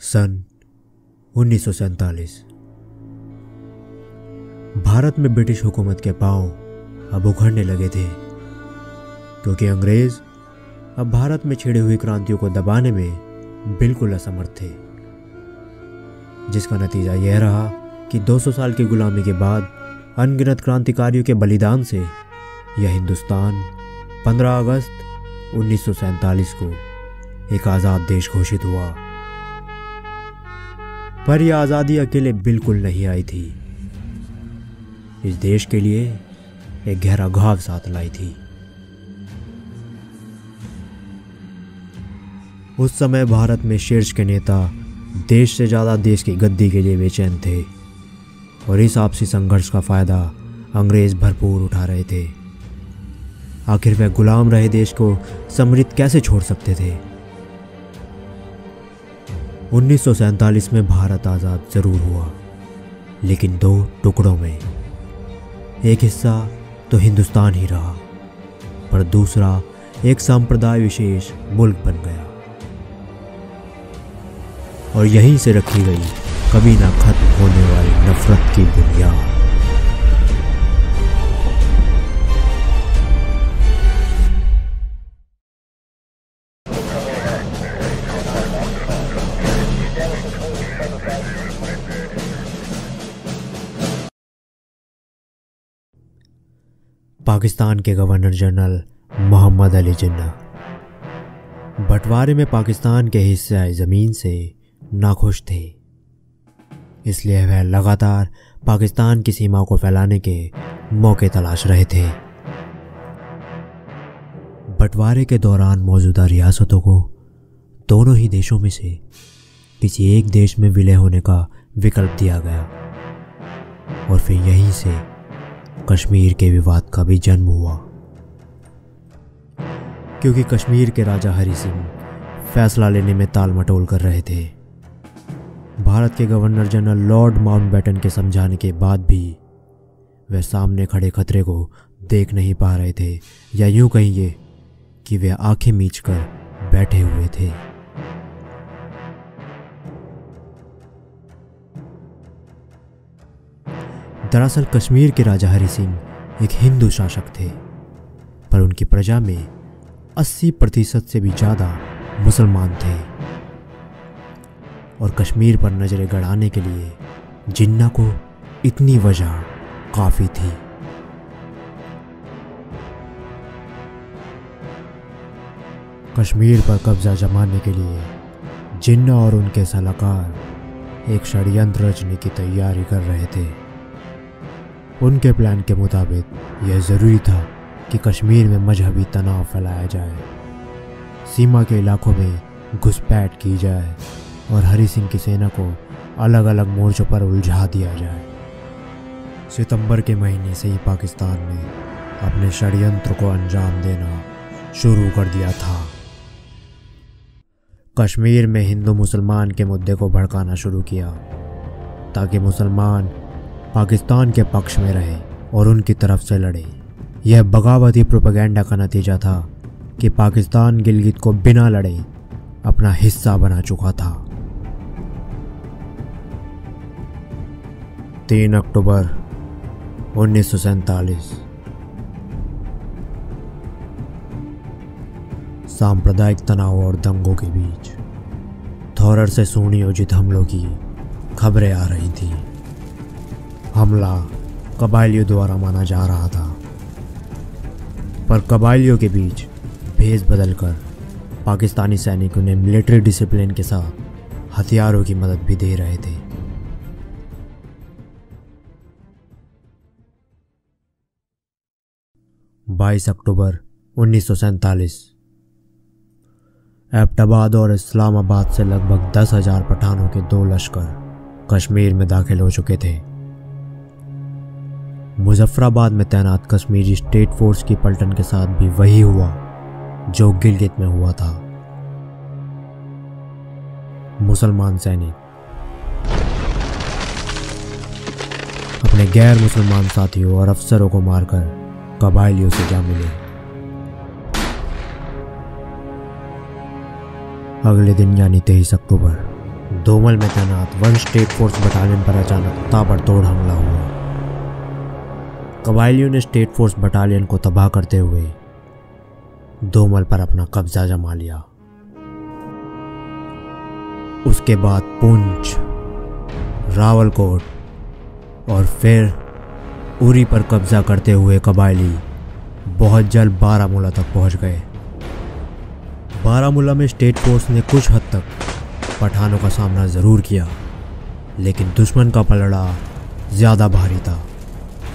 सन 1947। भारत में ब्रिटिश हुकूमत के पांव अब उखड़ने लगे थे, क्योंकि अंग्रेज अब भारत में छिड़ी हुई क्रांतियों को दबाने में बिल्कुल असमर्थ थे, जिसका नतीजा यह रहा कि 200 साल की गुलामी के बाद अनगिनत क्रांतिकारियों के बलिदान से यह हिंदुस्तान 15 अगस्त 1947 को एक आज़ाद देश घोषित हुआ। पर यह आज़ादी अकेले बिल्कुल नहीं आई थी। इस देश के लिए एक गहरा घाव साथ लाई थी। उस समय भारत में शीर्ष के नेता देश से ज़्यादा देश की गद्दी के लिए बेचैन थे, और इस आपसी संघर्ष का फ़ायदा अंग्रेज भरपूर उठा रहे थे। आखिर वह गुलाम रहे देश को समृद्ध कैसे छोड़ सकते थे। 1947 में भारत आज़ाद जरूर हुआ, लेकिन 2 टुकड़ों में। एक हिस्सा तो हिंदुस्तान ही रहा, पर दूसरा एक संप्रदाय विशेष मुल्क बन गया, और यहीं से रखी गई कभी ना खत्म होने वाली नफरत की बुनियाद। पाकिस्तान के गवर्नर जनरल मोहम्मद अली जिन्ना बंटवारे में पाकिस्तान के हिस्से ज़मीन से नाखुश थे, इसलिए वह लगातार पाकिस्तान की सीमा को फैलाने के मौके तलाश रहे थे। बंटवारे के दौरान मौजूदा रियासतों को दोनों ही देशों में से किसी एक देश में विलय होने का विकल्प दिया गया, और फिर यहीं से कश्मीर के विवाद का भी जन्म हुआ, क्योंकि कश्मीर के राजा हरि सिंह फैसला लेने में टाल मटोल कर रहे थे। भारत के गवर्नर जनरल लॉर्ड माउंटबेटन के समझाने के बाद भी वे सामने खड़े खतरे को देख नहीं पा रहे थे, या यूं कहिए कि वे आंखें मीचकर बैठे हुए थे। दरअसल कश्मीर के राजा हरि सिंह एक हिंदू शासक थे, पर उनकी प्रजा में 80% से भी ज़्यादा मुसलमान थे, और कश्मीर पर नजरें गड़ाने के लिए जिन्ना को इतनी वजह काफ़ी थी। कश्मीर पर कब्जा जमाने के लिए जिन्ना और उनके सलाहकार एक षड्यंत्र रचने की तैयारी कर रहे थे। उनके प्लान के मुताबिक यह ज़रूरी था कि कश्मीर में मजहबी तनाव फैलाया जाए, सीमा के इलाकों में घुसपैठ की जाए, और हरि सिंह की सेना को अलग अलग मोर्चों पर उलझा दिया जाए। सितंबर के महीने से ही पाकिस्तान ने अपने षड्यंत्र को अंजाम देना शुरू कर दिया था। कश्मीर में हिंदू मुसलमान के मुद्दे को भड़काना शुरू किया, ताकि मुसलमान पाकिस्तान के पक्ष में रहे और उनकी तरफ से लड़े। यह बगावती प्रोपेगेंडा का नतीजा था कि पाकिस्तान गिलगित को बिना लड़े अपना हिस्सा बना चुका था। 3 अक्टूबर 1947 सांप्रदायिक तनाव और दंगों के बीच थोरर से सुनियोजित हमलों की खबरें आ रही थीं। हमला कबायलियों द्वारा माना जा रहा था, पर कबायलियों के बीच भेष बदलकर पाकिस्तानी सैनिक उन्हें मिलिट्री डिसिप्लिन के साथ हथियारों की मदद भी दे रहे थे। अक्टूबर 1947 एबटाबाद और इस्लामाबाद से लगभग 10,000 पठानों के 2 लश्कर कश्मीर में दाखिल हो चुके थे। मुजफ्फराबाद में तैनात कश्मीरी स्टेट फोर्स की पलटन के साथ भी वही हुआ जो गिलगित में हुआ था। मुसलमान सैनिक अपने गैर मुसलमान साथियों और अफसरों को मारकर कबायलियों से जा मिले। अगले दिन यानी 23 अक्टूबर दोमल में तैनात 1 स्टेट फोर्स बटालियन पर अचानक ताबड़तोड़ हमला हुआ। कबायलियों ने स्टेट फोर्स बटालियन को तबाह करते हुए दोमल पर अपना कब्जा जमा लिया। उसके बाद पुंछ, रावलकोट और फिर उरी पर कब्जा करते हुए कबायली बहुत जल्द बारामूला तक पहुंच गए। बारामूला में स्टेट फोर्स ने कुछ हद तक पठानों का सामना ज़रूर किया, लेकिन दुश्मन का पलड़ा ज़्यादा भारी था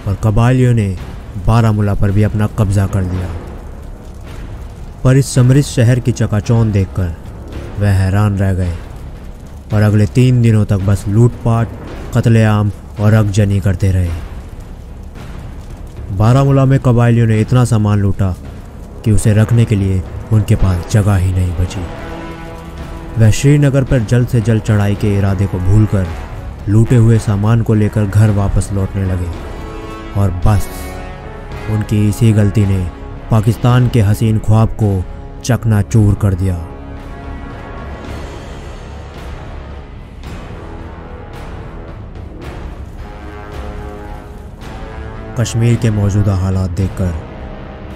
और कबायलियों ने बारामूला पर भी अपना कब्जा कर लिया। पर इस समृद्ध शहर की चकाचौंध देखकर वह हैरान रह गए और अगले 3 दिनों तक बस लूटपाट, कत्लेआम और आगजनी करते रहे। बारामूला में कबायलियों ने इतना सामान लूटा कि उसे रखने के लिए उनके पास जगह ही नहीं बची। वह श्रीनगर पर जल्द से जल्द चढ़ाई के इरादे को भूलकर लूटे हुए सामान को लेकर घर वापस लौटने लगे और बस उनकी इसी गलती ने पाकिस्तान के हसीन ख्वाब को चकनाचूर कर दिया। कश्मीर के मौजूदा हालात देखकर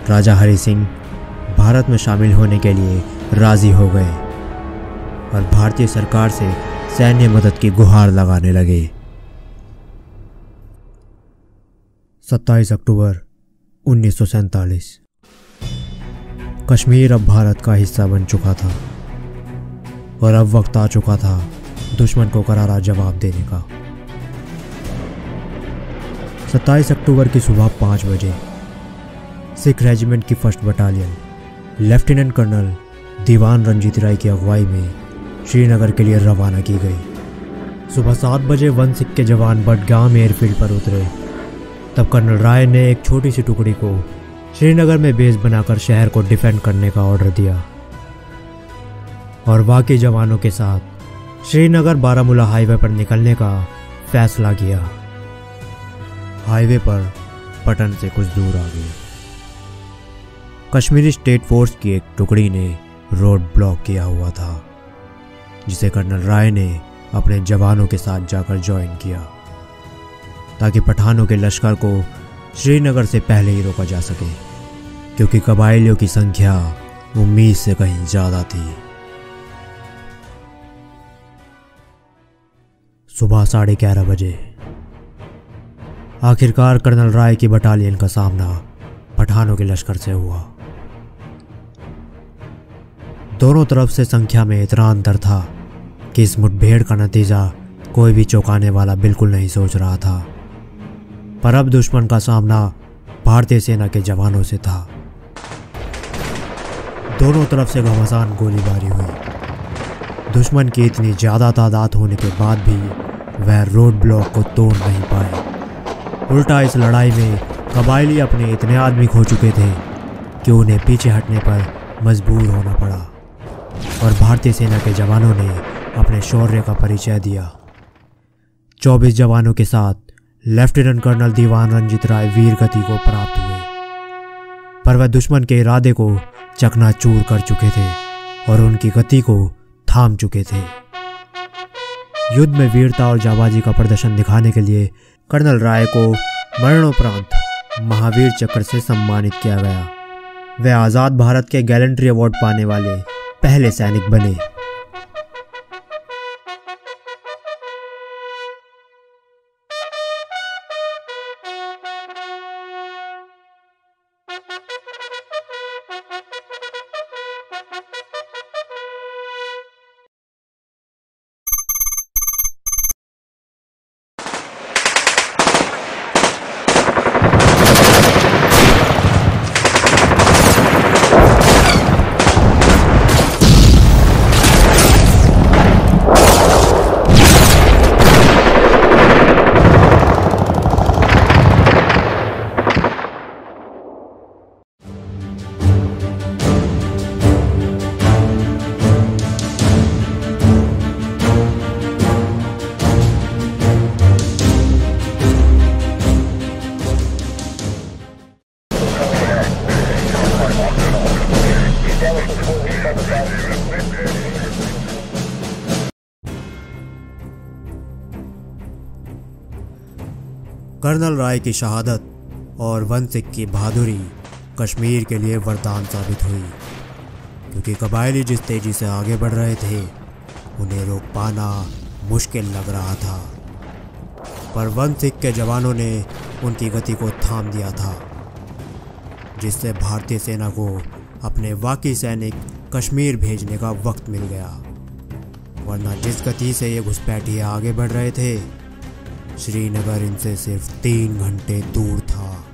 राजा हरि सिंह भारत में शामिल होने के लिए राजी हो गए और भारतीय सरकार से सैन्य मदद की गुहार लगाने लगे। 27 अक्टूबर 1947 कश्मीर अब भारत का हिस्सा बन चुका था और अब वक्त आ चुका था दुश्मन को करारा जवाब देने का। 27 अक्टूबर की सुबह 5 बजे सिख रेजिमेंट की 1st बटालियन लेफ्टिनेंट कर्नल दीवान रंजीत राय की अगुवाई में श्रीनगर के लिए रवाना की गई। सुबह 7 बजे 1 सिख के जवान बडगाम एयरफील्ड पर उतरे। तब कर्नल राय ने एक छोटी सी टुकड़ी को श्रीनगर में बेस बनाकर शहर को डिफेंड करने का ऑर्डर दिया और बाकी जवानों के साथ श्रीनगर बारामूला हाईवे पर निकलने का फैसला किया। हाईवे पर पटन से कुछ दूर आ गए। कश्मीरी स्टेट फोर्स की एक टुकड़ी ने रोड ब्लॉक किया हुआ था, जिसे कर्नल राय ने अपने जवानों के साथ जाकर ज्वाइन किया ताकि पठानों के लश्कर को श्रीनगर से पहले ही रोका जा सके, क्योंकि कबायलियों की संख्या उम्मीद से कहीं ज़्यादा थी। सुबह 11:30 बजे आखिरकार कर्नल राय की बटालियन का सामना पठानों के लश्कर से हुआ। दोनों तरफ से संख्या में इतना अंतर था कि इस मुठभेड़ का नतीजा कोई भी चौंकाने वाला बिल्कुल नहीं सोच रहा था। पर अब दुश्मन का सामना भारतीय सेना के जवानों से था। दोनों तरफ से घमासान गोलीबारी हुई। दुश्मन की इतनी ज़्यादा तादाद होने के बाद भी वह रोड ब्लॉक को तोड़ नहीं पाए। उल्टा इस लड़ाई में कबायली अपने इतने आदमी खो चुके थे कि उन्हें पीछे हटने पर मजबूर होना पड़ा और भारतीय सेना के जवानों ने अपने शौर्य का परिचय दिया। 24 जवानों के साथ लेफ्टिनेंट कर्नल दीवान रंजीत राय वीर गति को प्राप्त हुए, पर वह दुश्मन के इरादे को चकनाचूर कर चुके थे और उनकी गति को थाम चुके थे। युद्ध में वीरता और जाबाजी का प्रदर्शन दिखाने के लिए कर्नल राय को मरणोपरांत महावीर चक्र से सम्मानित किया गया। वे आज़ाद भारत के गैलेंट्री अवार्ड पाने वाले पहले सैनिक बने। कर्नल राय की शहादत और वन सिख की बहादुरी कश्मीर के लिए वरदान साबित हुई, क्योंकि कबायली जिस तेज़ी से आगे बढ़ रहे थे उन्हें रोक पाना मुश्किल लग रहा था। पर वन सिख के जवानों ने उनकी गति को थाम दिया था, जिससे भारतीय सेना को अपने बाकी सैनिक कश्मीर भेजने का वक्त मिल गया। वरना जिस गति से ये घुसपैठिए आगे बढ़ रहे थे, श्रीनगर इनसे सिर्फ 3 घंटे दूर था।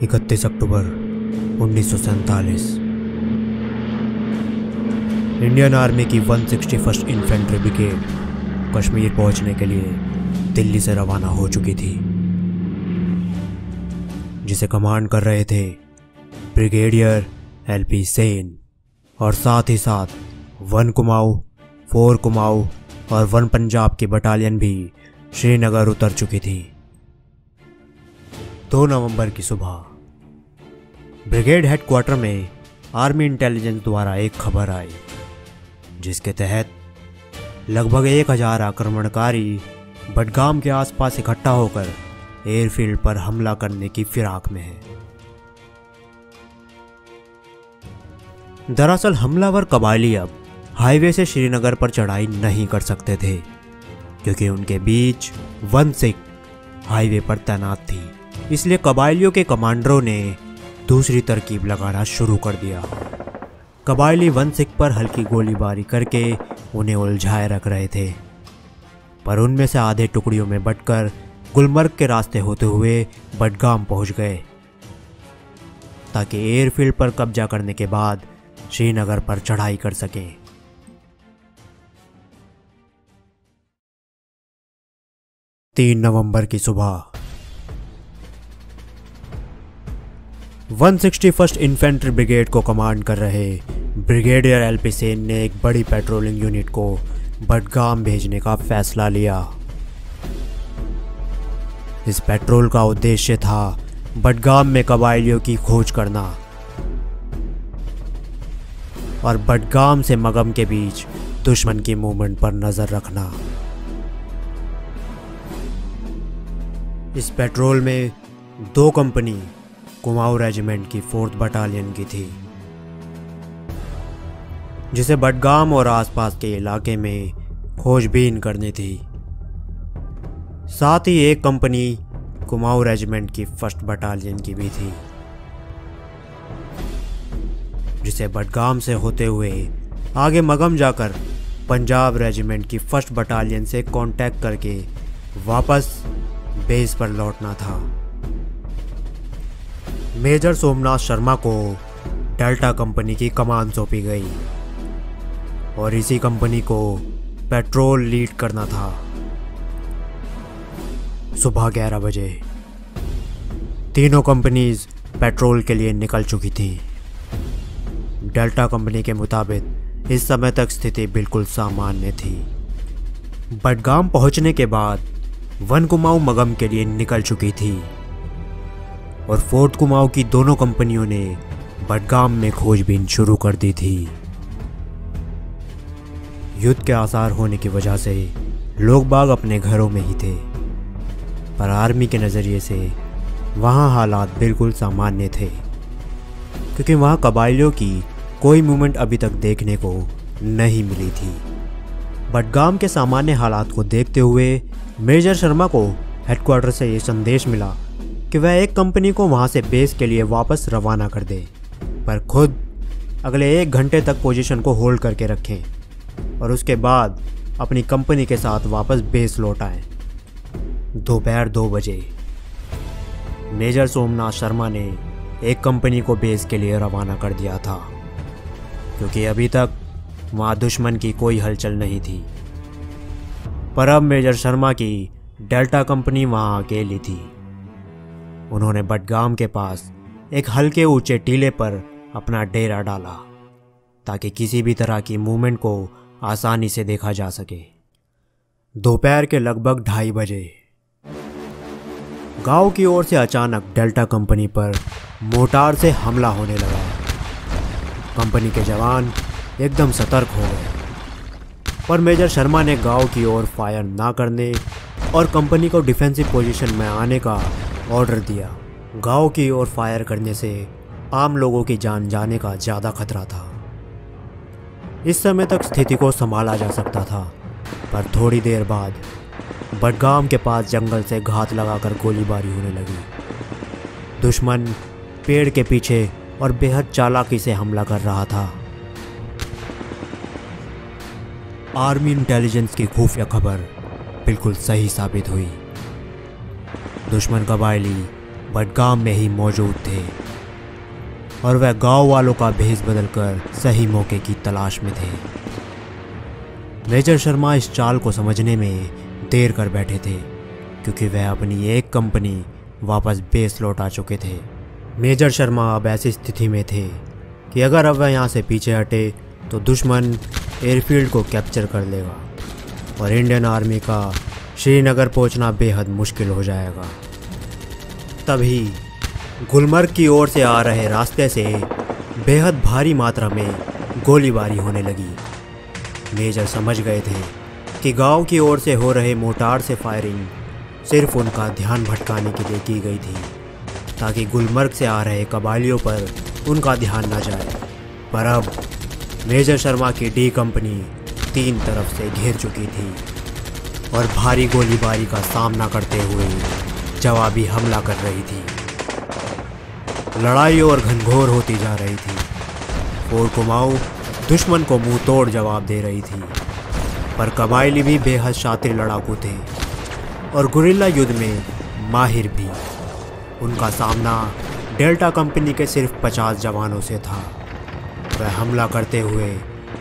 इकतीस अक्टूबर 1947 इंडियन आर्मी की 161st इन्फेंट्री ब्रिगेड कश्मीर पहुंचने के लिए दिल्ली से रवाना हो चुकी थी, जिसे कमांड कर रहे थे ब्रिगेडियर LP सेन, और साथ ही साथ 1 कुमाऊं, 4 कुमाऊं और 1 पंजाब की बटालियन भी श्रीनगर उतर चुकी थी। 2 नवंबर की सुबह ब्रिगेड हेडक्वार्टर में आर्मी इंटेलिजेंस द्वारा एक खबर आई, जिसके तहत लगभग 1000 आक्रमणकारी बडगाम के आसपास इकट्ठा होकर एयरफील्ड पर हमला करने की फिराक में हैं। दरअसल हमलावर कबायली अब हाईवे से श्रीनगर पर चढ़ाई नहीं कर सकते थे, क्योंकि उनके बीच 1 सिख हाईवे पर तैनात थी। इसलिए कबायलियों के कमांडरों ने दूसरी तरकीब लगाना शुरू कर दिया। कबायली 1 सिख पर हल्की गोलीबारी करके उन्हें उलझाए रख रहे थे, पर उनमें से आधे टुकड़ियों में बंटकर गुलमर्ग के रास्ते होते हुए बडगाम पहुंच गए, ताकि एयरफील्ड पर कब्जा करने के बाद श्रीनगर पर चढ़ाई कर सकें। तीन नवंबर की सुबह 161st इन्फेंट्री ब्रिगेड को कमांड कर रहे ब्रिगेडियर LP सेन ने एक बड़ी पेट्रोलिंग यूनिट को बडगाम भेजने का फैसला लिया। इस पेट्रोल का उद्देश्य था बडगाम में कबायलियों की खोज करना और बडगाम से मगम के बीच दुश्मन की मूवमेंट पर नजर रखना। इस पेट्रोल में 2 कंपनी कुमाऊं रेजिमेंट की 4th बटालियन की थी, जिसे बडगाम और आसपास के इलाके में खोजबीन करनी थी। साथ ही एक कंपनी कुमाऊं रेजिमेंट की 1st बटालियन की भी थी, जिसे बडगाम से होते हुए आगे मगम जाकर पंजाब रेजिमेंट की 1st बटालियन से कांटेक्ट करके वापस बेस पर लौटना था। मेजर सोमनाथ शर्मा को डेल्टा कंपनी की कमान सौंपी गई और इसी कंपनी को पेट्रोल लीड करना था। सुबह 11 बजे तीनों कंपनीज पेट्रोल के लिए निकल चुकी थी। डेल्टा कंपनी के मुताबिक इस समय तक स्थिति बिल्कुल सामान्य थी। बडगाम पहुंचने के बाद 1 कुमाऊं मगम के लिए निकल चुकी थी और 4th कुमाऊं की दोनों कंपनियों ने बडगाम में खोजबीन शुरू कर दी थी। युद्ध के आसार होने की वजह से लोग बाग अपने घरों में ही थे, पर आर्मी के नज़रिए से वहाँ हालात बिल्कुल सामान्य थे, क्योंकि वहाँ कबायलियों की कोई मूवमेंट अभी तक देखने को नहीं मिली थी। बडगाम के सामान्य हालात को देखते हुए मेजर शर्मा को हेडक्वार्टर से ये संदेश मिला कि वह एक कंपनी को वहाँ से बेस के लिए वापस रवाना कर दे, पर खुद अगले 1 घंटे तक पोजीशन को होल्ड करके रखें और उसके बाद अपनी कंपनी के साथ वापस बेस लौट आएं। दोपहर 2 बजे मेजर सोमनाथ शर्मा ने एक कंपनी को बेस के लिए रवाना कर दिया था, क्योंकि अभी तक वहाँ दुश्मन की कोई हलचल नहीं थी। पर अब मेजर शर्मा की डेल्टा कंपनी वहाँ अकेली थी। उन्होंने बडगाम के पास एक हल्के ऊंचे टीले पर अपना डेरा डाला, ताकि किसी भी तरह की मूवमेंट को आसानी से देखा जा सके। दोपहर के लगभग 2:30 बजे गांव की ओर से अचानक डेल्टा कंपनी पर मोर्टार से हमला होने लगा। कंपनी के जवान एकदम सतर्क हो गए, पर मेजर शर्मा ने गांव की ओर फायर ना करने और कंपनी को डिफेंसिव पोजीशन में आने का ऑर्डर दिया। गांव की ओर फायर करने से आम लोगों की जान जाने का ज़्यादा खतरा था। इस समय तक स्थिति को संभाला जा सकता था, पर थोड़ी देर बाद बडगाम के पास जंगल से घात लगाकर गोलीबारी होने लगी। दुश्मन पेड़ के पीछे और बेहद चालाकी से हमला कर रहा था। आर्मी इंटेलिजेंस की खुफिया खबर बिल्कुल सही साबित हुई। दुश्मन कबायली बडगाम में ही मौजूद थे और वह गांव वालों का भेष बदलकर सही मौके की तलाश में थे। मेजर शर्मा इस चाल को समझने में देर कर बैठे थे, क्योंकि वह अपनी एक कंपनी वापस बेस लौटा चुके थे। मेजर शर्मा अब ऐसी स्थिति में थे कि अगर अब वह यहाँ से पीछे हटे तो दुश्मन एयरफील्ड को कैप्चर कर लेगा और इंडियन आर्मी का श्रीनगर पहुंचना बेहद मुश्किल हो जाएगा। तभी गुलमर्ग की ओर से आ रहे रास्ते से बेहद भारी मात्रा में गोलीबारी होने लगी। मेजर समझ गए थे कि गांव की ओर से हो रहे मोर्टार से फायरिंग सिर्फ उनका ध्यान भटकाने के लिए की गई थी, ताकि गुलमर्ग से आ रहे कबायलियों पर उनका ध्यान न जाए। पर अब मेजर शर्मा की डी कंपनी 3 तरफ से घिर चुकी थी और भारी गोलीबारी का सामना करते हुए जवाबी हमला कर रही थी। लड़ाई और घनघोर होती जा रही थी। फोर्ट कुमाऊं दुश्मन को मुंह तोड़ जवाब दे रही थी, पर कबायली भी बेहद शातिर लड़ाकू थे और गुरिल्ला युद्ध में माहिर भी। उनका सामना डेल्टा कंपनी के सिर्फ 50 जवानों से था। वह हमला करते हुए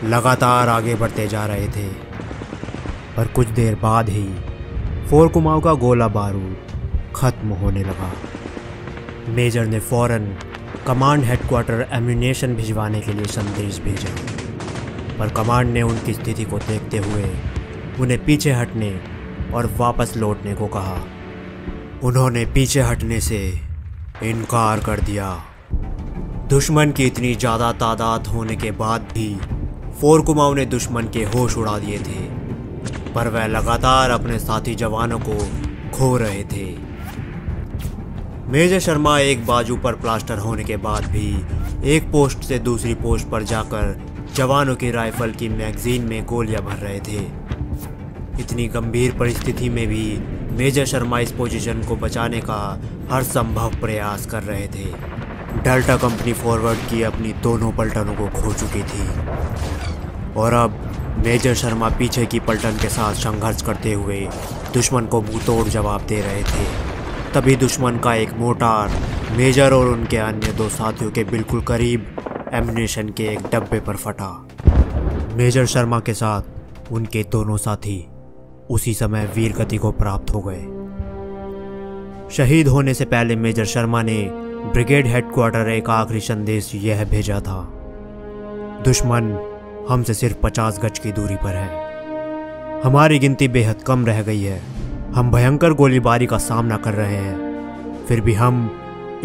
लगातार आगे बढ़ते जा रहे थे, पर कुछ देर बाद ही फोर्ट कुमाऊं का गोला बारूद खत्म होने लगा। मेजर ने फौरन कमांड हेडक्वार्टर एम्यूनेशन भिजवाने के लिए संदेश भेजा, पर कमांड ने उनकी स्थिति को देखते हुए उन्हें पीछे हटने और वापस लौटने को कहा। उन्होंने पीछे हटने से इनकार कर दिया। दुश्मन की इतनी ज़्यादा तादाद होने के बाद भी फोर्ट कुमाऊं ने दुश्मन के होश उड़ा दिए थे, पर वह लगातार अपने साथी जवानों को खो रहे थे। मेजर शर्मा एक बाजू पर प्लास्टर होने के बाद भी एक पोस्ट से दूसरी पोस्ट पर जाकर जवानों की राइफल की मैगजीन में गोलियां भर रहे थे। इतनी गंभीर परिस्थिति में भी मेजर शर्मा इस पोजीशन को बचाने का हर संभव प्रयास कर रहे थे। डेल्टा कंपनी फॉरवर्ड की अपनी दोनों पलटनों को खो चुकी थी और अब मेजर शर्मा पीछे की पलटन के साथ संघर्ष करते हुए दुश्मन को मुंहतोड़ जवाब दे रहे थे। तभी दुश्मन का एक मोर्टार मेजर और उनके अन्य 2 साथियों के बिल्कुल करीब एम्यूनेशन के एक डब्बे पर फटा। मेजर शर्मा के साथ उनके दोनों साथी उसी समय वीरगति को प्राप्त हो गए। शहीद होने से पहले मेजर शर्मा ने ब्रिगेड हेडक्वार्टर एक आखिरी संदेश यह भेजा था: दुश्मन हमसे सिर्फ 50 गज की दूरी पर है। हमारी गिनती बेहद कम रह गई है। हम भयंकर गोलीबारी का सामना कर रहे हैं, फिर भी हम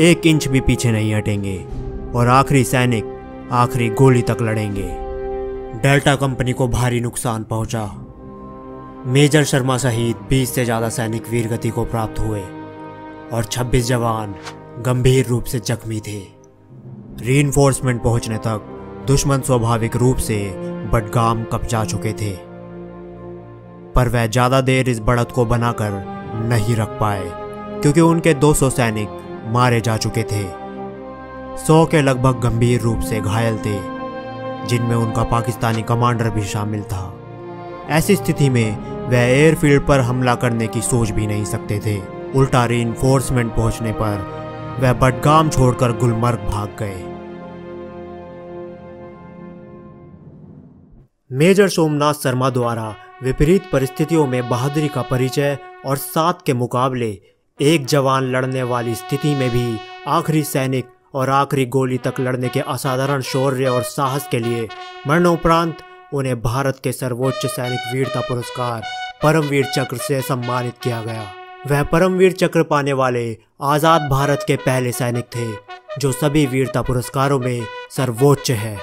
1 इंच भी पीछे नहीं हटेंगे और आखिरी सैनिक आखिरी गोली तक लड़ेंगे। डेल्टा कंपनी को भारी नुकसान पहुंचा। मेजर शर्मा सहित 20 से ज़्यादा सैनिक वीरगति को प्राप्त हुए और 26 जवान गंभीर रूप से जख्मी थे। रीइंफोर्समेंट पहुंचने तक दुश्मन स्वाभाविक रूप से बडगाम कब्जा चुके थे, पर वह ज़्यादा देर इस बढ़त को बनाकर नहीं रख पाए, क्योंकि उनके 200 सैनिक मारे जा चुके थे। 100 के लगभग गंभीर रूप से घायल थे, जिनमें उनका पाकिस्तानी कमांडर भी शामिल था। ऐसी स्थिति में वह एयरफील्ड पर हमला करने की सोच भी नहीं सकते थे। उल्टा रीइंफोर्समेंट पहुंचने पर वह बडगाम छोड़कर गुलमर्ग भाग गए। मेजर सोमनाथ शर्मा द्वारा विपरीत परिस्थितियों में बहादुरी का परिचय और 7 के मुकाबले 1 जवान लड़ने वाली स्थिति में भी आखिरी सैनिक और आखिरी गोली तक लड़ने के असाधारण शौर्य और साहस के लिए मरणोपरांत उन्हें भारत के सर्वोच्च सैनिक वीरता पुरस्कार परमवीर चक्र से सम्मानित किया गया। वह परमवीर चक्र पाने वाले आज़ाद भारत के पहले सैनिक थे, जो सभी वीरता पुरस्कारों में सर्वोच्च है।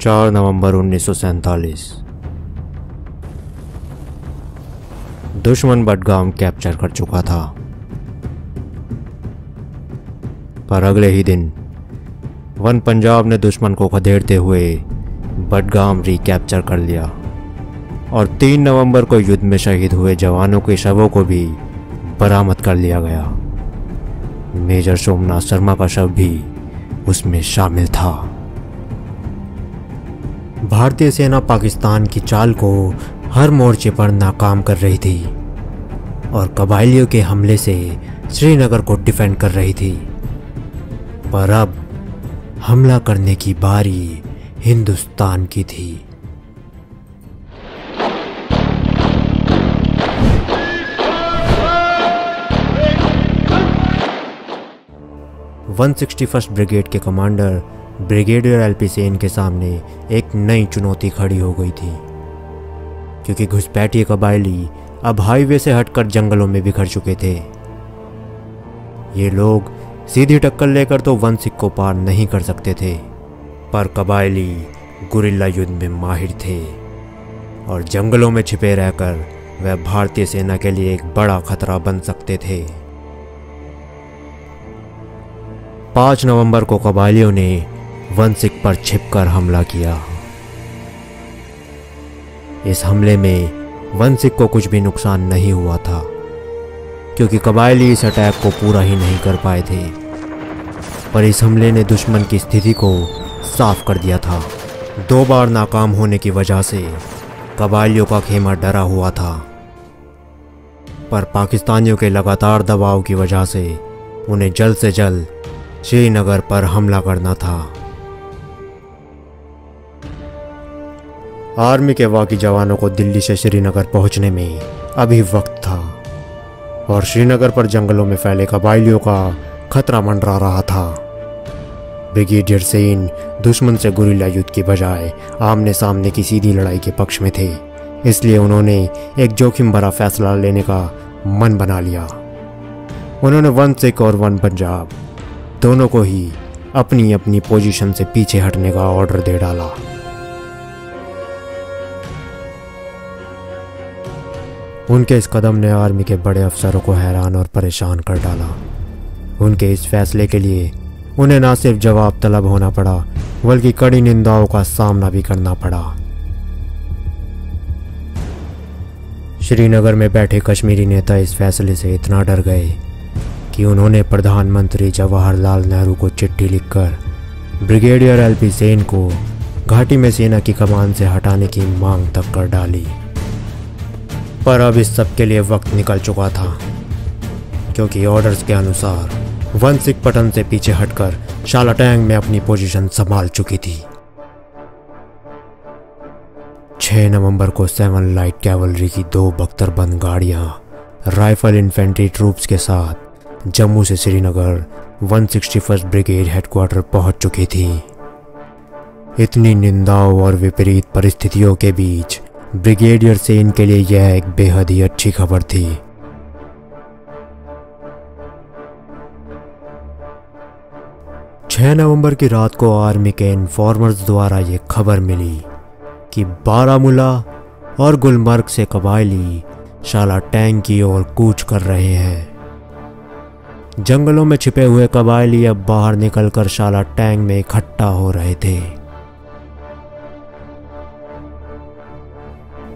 चार नवंबर 1947 दुश्मन बडगाम कैप्चर कर चुका था, पर अगले ही दिन वन पंजाब ने दुश्मन को खदेड़ते हुए बडगाम रिकैप्चर कर लिया और 3 नवंबर को युद्ध में शहीद हुए जवानों के शवों को भी बरामद कर लिया गया। मेजर सोमनाथ शर्मा का शव भी उसमें शामिल था। भारतीय सेना पाकिस्तान की चाल को हर मोर्चे पर नाकाम कर रही थी और कबायलियों के हमले से श्रीनगर को डिफेंड कर रही थी, पर अब हमला करने की बारी हिंदुस्तान की थी। वन 61st ब्रिगेड के कमांडर ब्रिगेडियर एलपी सेन के सामने एक नई चुनौती खड़ी हो गई थी, क्योंकि घुसपैठिए कबायली अब हाईवे से हटकर जंगलों में बिखर चुके थे। ये लोग सीधी टक्कर लेकर तो वन सिख को पार नहीं कर सकते थे, पर कबायली गुरिल्ला युद्ध में माहिर थे और जंगलों में छिपे रहकर वह भारतीय सेना के लिए एक बड़ा खतरा बन सकते थे। 5 नवंबर को कबायलियों ने वन सिख पर छिपकर हमला किया। इस हमले में वन सिख को कुछ भी नुकसान नहीं हुआ था, क्योंकि कबायली इस अटैक को पूरा ही नहीं कर पाए थे, पर इस हमले ने दुश्मन की स्थिति को साफ कर दिया था। 2 बार नाकाम होने की वजह से कबायलियों का खेमा डरा हुआ था, पर पाकिस्तानियों के लगातार दबाव की वजह से उन्हें जल्द से जल्द श्रीनगर पर हमला करना था। आर्मी के बाकी जवानों को दिल्ली से श्रीनगर पहुंचने में अभी वक्त था और श्रीनगर पर जंगलों में फैले कबायलियों का खतरा मंडरा रहा था। ब्रिगेडियर सेन दुश्मन से गुरिल्ला युद्ध की बजाय आमने सामने की सीधी लड़ाई के पक्ष में थे, इसलिए उन्होंने एक जोखिम भरा फैसला लेने का मन बना लिया। उन्होंने वन सिख और वन पंजाब दोनों को ही अपनी अपनी पोजीशन से पीछे हटने का ऑर्डर दे डाला। उनके इस कदम ने आर्मी के बड़े अफसरों को हैरान और परेशान कर डाला। उनके इस फैसले के लिए उन्हें न सिर्फ जवाब तलब होना पड़ा, बल्कि कड़ी निंदाओं का सामना भी करना पड़ा। श्रीनगर में बैठे कश्मीरी नेता इस फैसले से इतना डर गए कि उन्होंने प्रधानमंत्री जवाहरलाल नेहरू को चिट्ठी लिखकर ब्रिगेडियर एलपी सेन को घाटी में सेना की कमान से हटाने की मांग तक कर डाली। पर अब इस सब के लिए वक्त निकल चुका था, क्योंकि ऑर्डर्स के अनुसार वन सिख पटन से पीछे हटकर शालाटैंग में अपनी पोजीशन संभाल चुकी थी। 6 नवंबर को 7 लाइट कैवलरी की 2 बख्तरबंद गाड़ियां राइफल इन्फेंट्री ट्रूप्स के साथ जम्मू से श्रीनगर 161st ब्रिगेड हेडक्वार्टर पहुंच चुकी थी। इतनी निंदाओं और विपरीत परिस्थितियों के बीच ब्रिगेडियर सेन के लिए यह एक बेहद ही अच्छी खबर थी। छह नवंबर की रात को आर्मी के इन्फॉर्मर्स द्वारा यह खबर मिली कि बारामूला और गुलमर्ग से कबायली शालाटैंग की ओर कूच कर रहे हैं। जंगलों में छिपे हुए कबायली अब बाहर निकलकर शालाटैंग में इकट्ठा हो रहे थे।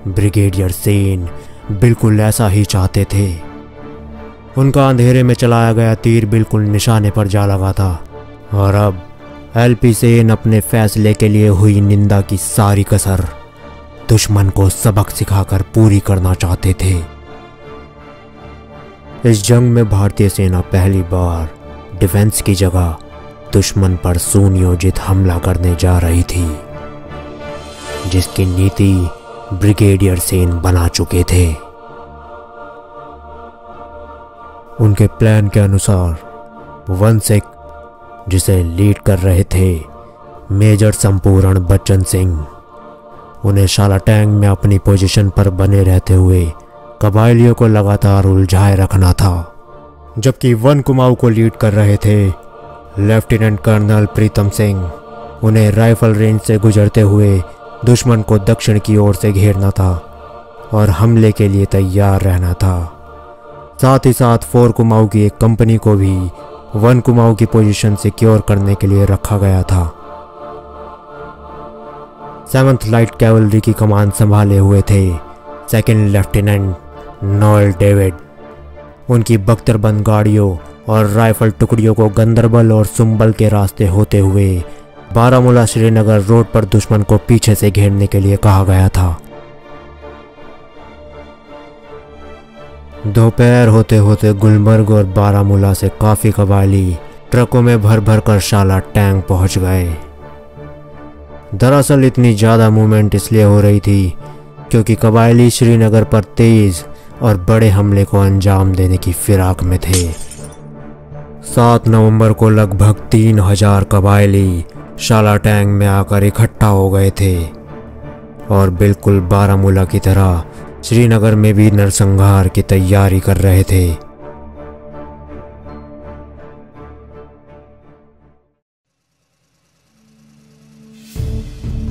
ब्रिगेडियर सेन बिल्कुल ऐसा ही चाहते थे। उनका अंधेरे में चलाया गया तीर बिल्कुल निशाने पर जा लगा था और अब एलपी सेन अपने फैसले के लिए हुई निंदा की सारी कसर दुश्मन को सबक सिखाकर पूरी करना चाहते थे। इस जंग में भारतीय सेना पहली बार डिफेंस की जगह दुश्मन पर सुनियोजित हमला करने जा रही थी, जिसकी नीति ब्रिगेडियर सेन बना चुके थे। उनके प्लान के अनुसार वन सिख, जिसे लीड कर रहे थे मेजर संपूर्ण बच्चन सिंह, उन्हें शालाटैंग में अपनी पोजीशन पर बने रहते हुए कबायलियों को लगातार उलझाए रखना था। जबकि वन कुमाऊं को लीड कर रहे थे लेफ्टिनेंट कर्नल प्रीतम सिंह, उन्हें राइफल रेंज से गुजरते हुए दुश्मन को दक्षिण की ओर से घेरना था और हमले के लिए तैयार रहना था। साथ ही साथ फोर कुमाऊं की एक कंपनी को भी वन कुमाऊं की पोजीशन सिक्योर करने के लिए रखा गया था। 7th लाइट कैवलरी की कमान संभाले हुए थे सेकंड लेफ्टिनेंट नोएल डेविड। उनकी बख्तरबंद गाड़ियों और राइफल टुकड़ियों को गंदरबल और सुंबल के रास्ते होते हुए बारामूला श्रीनगर रोड पर दुश्मन को पीछे से घेरने के लिए कहा गया था। दोपहर होते होते गुलमर्ग और बारामूला से काफी कबायली ट्रकों में भर भर कर शालाटैंग पहुंच गए। दरअसल इतनी ज़्यादा मूवमेंट इसलिए हो रही थी क्योंकि कबायली श्रीनगर पर तेज और बड़े हमले को अंजाम देने की फिराक में थे। 7 नवंबर को लगभग 3000 कबायली शालाटैंग में आकर इकट्ठा हो गए थे और बिल्कुल बारामूला की तरह श्रीनगर में भी नरसंहार की तैयारी कर रहे थे।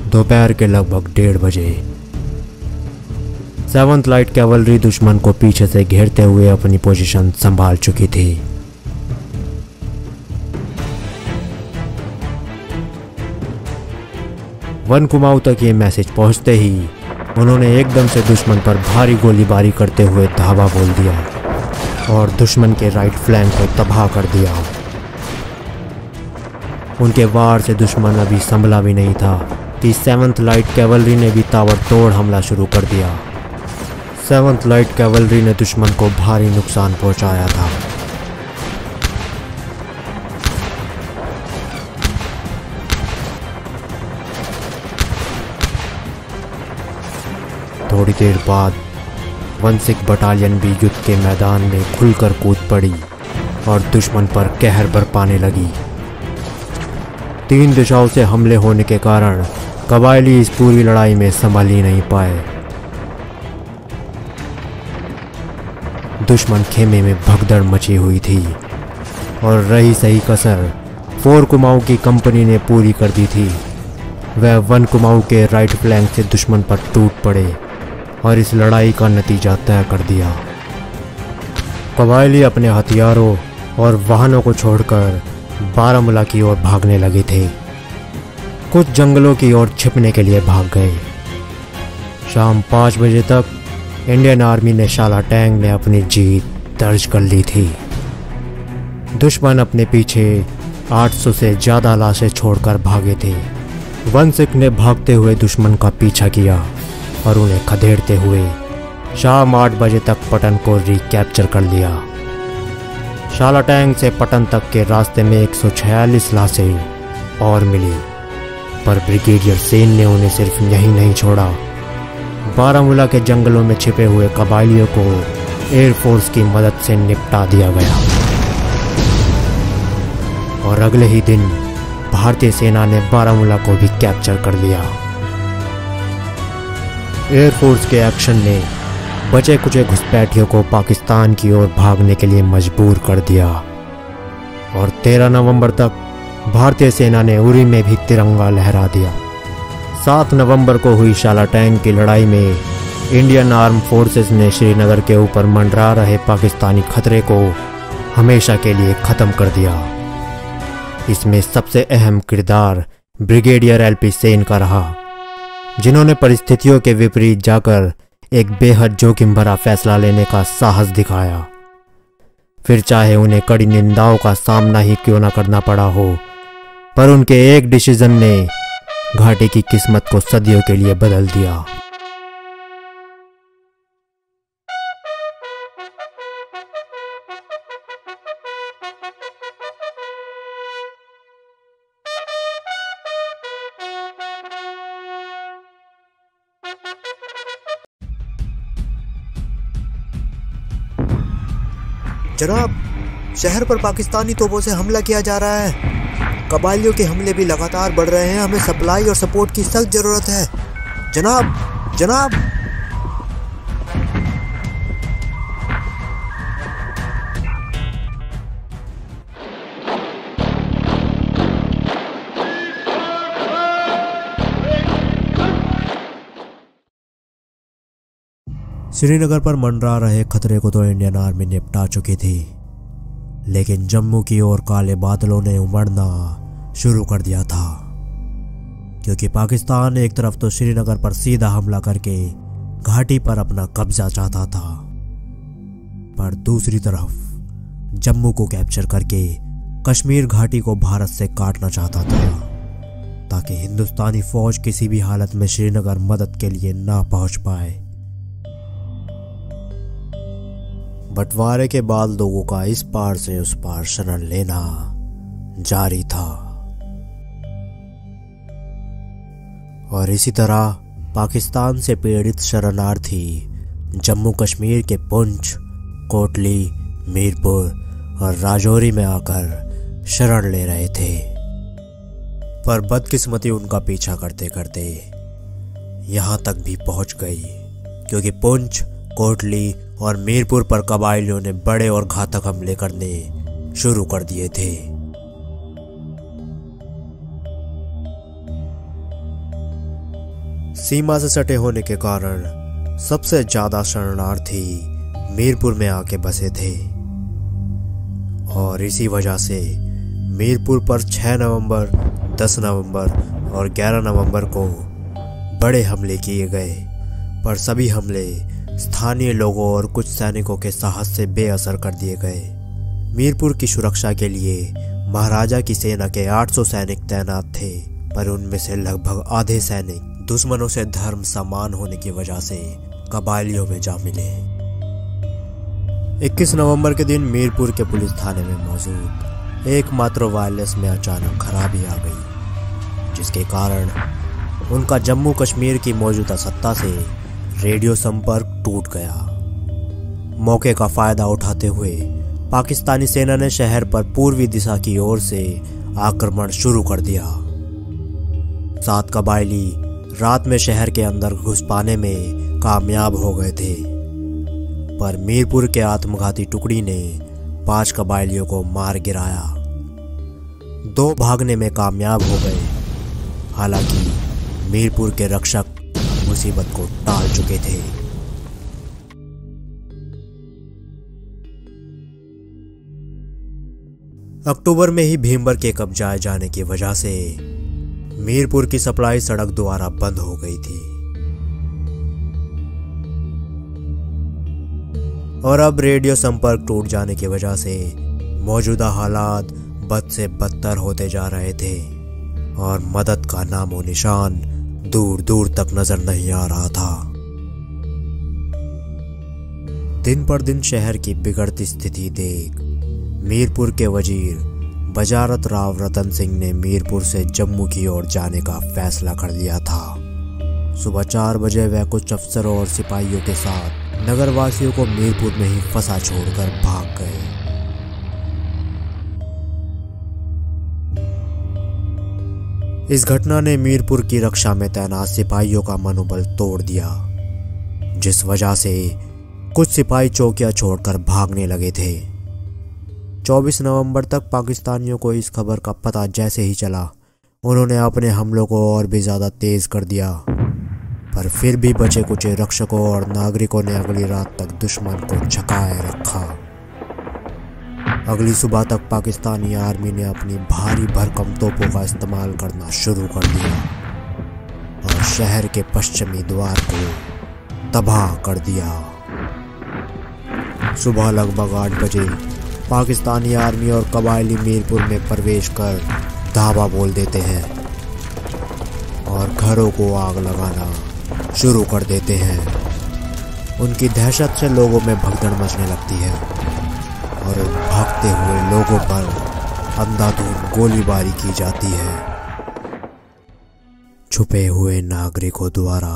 दोपहर के लगभग 1:30 बजे 7th लाइट कैवलरी दुश्मन को पीछे से घेरते हुए अपनी पोजीशन संभाल चुकी थी। वन कुमाऊं तक ये मैसेज पहुंचते ही उन्होंने एकदम से दुश्मन पर भारी गोलीबारी करते हुए धावा बोल दिया और दुश्मन के राइट फ्लैंक को तबाह कर दिया। उनके वार से दुश्मन अभी संभला भी नहीं था कि 7th लाइट कैवलरी ने भी ताबड़तोड़ हमला शुरू कर दिया। 7th लाइट कैवलरी ने दुश्मन को भारी नुकसान पहुंचाया था। थोड़ी देर बाद 1 सिख बटालियन भी युद्ध के मैदान में खुलकर कूद पड़ी और दुश्मन पर कहर बरपाने लगी। 3 दिशाओं से हमले होने के कारण कबायली इस पूरी लड़ाई में संभल ही नहीं पाए। दुश्मन खेमे में भगदड़ मची हुई थी और रही सही कसर फोर कुमाऊं की कंपनी ने पूरी कर दी थी। वह वन कुमाऊं के राइट फ्लैंक से दुश्मन पर टूट पड़े और इस लड़ाई का नतीजा तय कर दिया। कबायली अपने हथियारों और वाहनों को छोड़कर बारामूला की ओर भागने लगे थे। कुछ जंगलों की ओर छिपने के लिए भाग गए। शाम 5 बजे तक इंडियन आर्मी ने शालाटैंग में अपनी जीत दर्ज कर ली थी। दुश्मन अपने पीछे 800 से ज़्यादा लाशें छोड़कर भागे थे। 1 सिख ने भागते हुए दुश्मन का पीछा किया और उन्हें खदेड़ते हुए शाम 8 बजे तक पटन को रिकैप्चर कर लिया। शालाटैंग से पटन तक के रास्ते में 146 लाशें और मिली, पर ब्रिगेडियर सेन ने उन्हें सिर्फ यहीं नहीं छोड़ा। बारामूला के जंगलों में छिपे हुए कबायलियों को एयरफोर्स की मदद से निपटा दिया गया और अगले ही दिन भारतीय सेना ने बारामूला को भी कैप्चर कर लिया। एयरफोर्स के एक्शन ने बचे कुचे घुसपैठियों को पाकिस्तान की ओर भागने के लिए मजबूर कर दिया और 13 नवंबर तक भारतीय सेना ने उरी में भी तिरंगा लहरा दिया। 7 नवंबर को हुई शालाटैंग की लड़ाई में इंडियन आर्म फोर्सेस ने श्रीनगर के ऊपर मंडरा रहे पाकिस्तानी खतरे को हमेशा के लिए ख़त्म कर दिया। इसमें सबसे अहम किरदार ब्रिगेडियर एलपी सेन का रहा, जिन्होंने परिस्थितियों के विपरीत जाकर एक बेहद जोखिम भरा फैसला लेने का साहस दिखाया। फिर चाहे उन्हें कड़ी निंदाओं का सामना ही क्यों न करना पड़ा हो, पर उनके एक डिसीजन ने घाटी की किस्मत को सदियों के लिए बदल दिया। जनाब, शहर पर पाकिस्तानी तोपों से हमला किया जा रहा है। कबायलियों के हमले भी लगातार बढ़ रहे हैं। हमें सप्लाई और सपोर्ट की सख्त जरूरत है। जनाब, जनाब। श्रीनगर पर मंडरा रहे खतरे को तो इंडियन आर्मी निपटा चुकी थी, लेकिन जम्मू की ओर काले बादलों ने उमड़ना शुरू कर दिया था, क्योंकि पाकिस्तान एक तरफ तो श्रीनगर पर सीधा हमला करके घाटी पर अपना कब्जा चाहता था, पर दूसरी तरफ जम्मू को कैप्चर करके कश्मीर घाटी को भारत से काटना चाहता था, ताकि हिंदुस्तानी फौज किसी भी हालत में श्रीनगर मदद के लिए ना पहुंच पाए। बंटवारे के बाद लोगों का इस पार से उस पार शरण लेना जारी था, और इसी तरह पाकिस्तान से पीड़ित शरणार्थी जम्मू कश्मीर के पुंछ, कोटली, मीरपुर और राजौरी में आकर शरण ले रहे थे। पर बदकिस्मती उनका पीछा करते करते यहां तक भी पहुंच गई, क्योंकि पुंछ, कोटली और मीरपुर पर कबायलियों ने बड़े और घातक हमले करने शुरू कर दिए थे। सीमा से सटे होने के कारण सबसे ज्यादा शरणार्थी मीरपुर में आके बसे थे, और इसी वजह से मीरपुर पर 6 नवंबर, 10 नवंबर और 11 नवंबर को बड़े हमले किए गए, पर सभी हमले स्थानीय लोगों और कुछ सैनिकों के साहस से बेअसर कर दिए गए। मीरपुर की सुरक्षा के लिए महाराजा की सेना के 800 सैनिक तैनात थे, पर उनमें से लगभग आधे सैनिक दुश्मनों से धर्म समान होने की वजह से कबायलियों में जा मिले। 21 नवंबर के दिन मीरपुर के पुलिस थाने में मौजूद एकमात्र वायरलेस में अचानक खराबी आ गई, जिसके कारण उनका जम्मू कश्मीर की मौजूदा सत्ता से रेडियो संपर्क टूट गया। मौके का फायदा उठाते हुए पाकिस्तानी सेना ने शहर पर पूर्वी दिशा की ओर से आक्रमण शुरू कर दिया। 7 कबायली रात में शहर के अंदर घुस पाने में कामयाब हो गए थे, पर मीरपुर के आत्मघाती टुकड़ी ने 5 कबायलियों को मार गिराया। 2 भागने में कामयाब हो गए। हालांकि मीरपुर के रक्षक मुसीबत को टाल चुके थे। अक्टूबर में ही भीमबर के कब्जाए जाने की वजह से मीरपुर की सप्लाई सड़क द्वारा बंद हो गई थी, और अब रेडियो संपर्क टूट जाने की वजह से मौजूदा हालात बद से बदतर होते जा रहे थे, और मदद का नामो निशान दूर दूर तक नजर नहीं आ रहा था। दिन पर दिन शहर की बिगड़ती स्थिति देख मीरपुर के वजीर बजारत राव रतन सिंह ने मीरपुर से जम्मू की ओर जाने का फैसला कर लिया था। सुबह 4 बजे वह कुछ अफसरों और सिपाहियों के साथ नगरवासियों को मीरपुर में ही फंसा छोड़कर भाग गए। इस घटना ने मीरपुर की रक्षा में तैनात सिपाहियों का मनोबल तोड़ दिया, जिस वजह से कुछ सिपाही चौकियां छोड़कर भागने लगे थे। 24 नवंबर तक पाकिस्तानियों को इस खबर का पता जैसे ही चला, उन्होंने अपने हमलों को और भी ज्यादा तेज कर दिया, पर फिर भी बचे कुचे रक्षकों और नागरिकों ने अगली रात तक दुश्मन को झकाए रखा। अगली सुबह तक पाकिस्तानी आर्मी ने अपनी भारी भरकम तोपों का इस्तेमाल करना शुरू कर दिया और शहर के पश्चिमी द्वार को तबाह कर दिया। सुबह लगभग 8 बजे पाकिस्तानी आर्मी और कबायली मीरपुर में प्रवेश कर धावा बोल देते हैं और घरों को आग लगाना शुरू कर देते हैं। उनकी दहशत से लोगों में भगदड़ मचने लगती है और उन भागते हुए लोगों पर अंधाधुंध गोलीबारी की जाती है। छुपे हुए नागरिकों द्वारा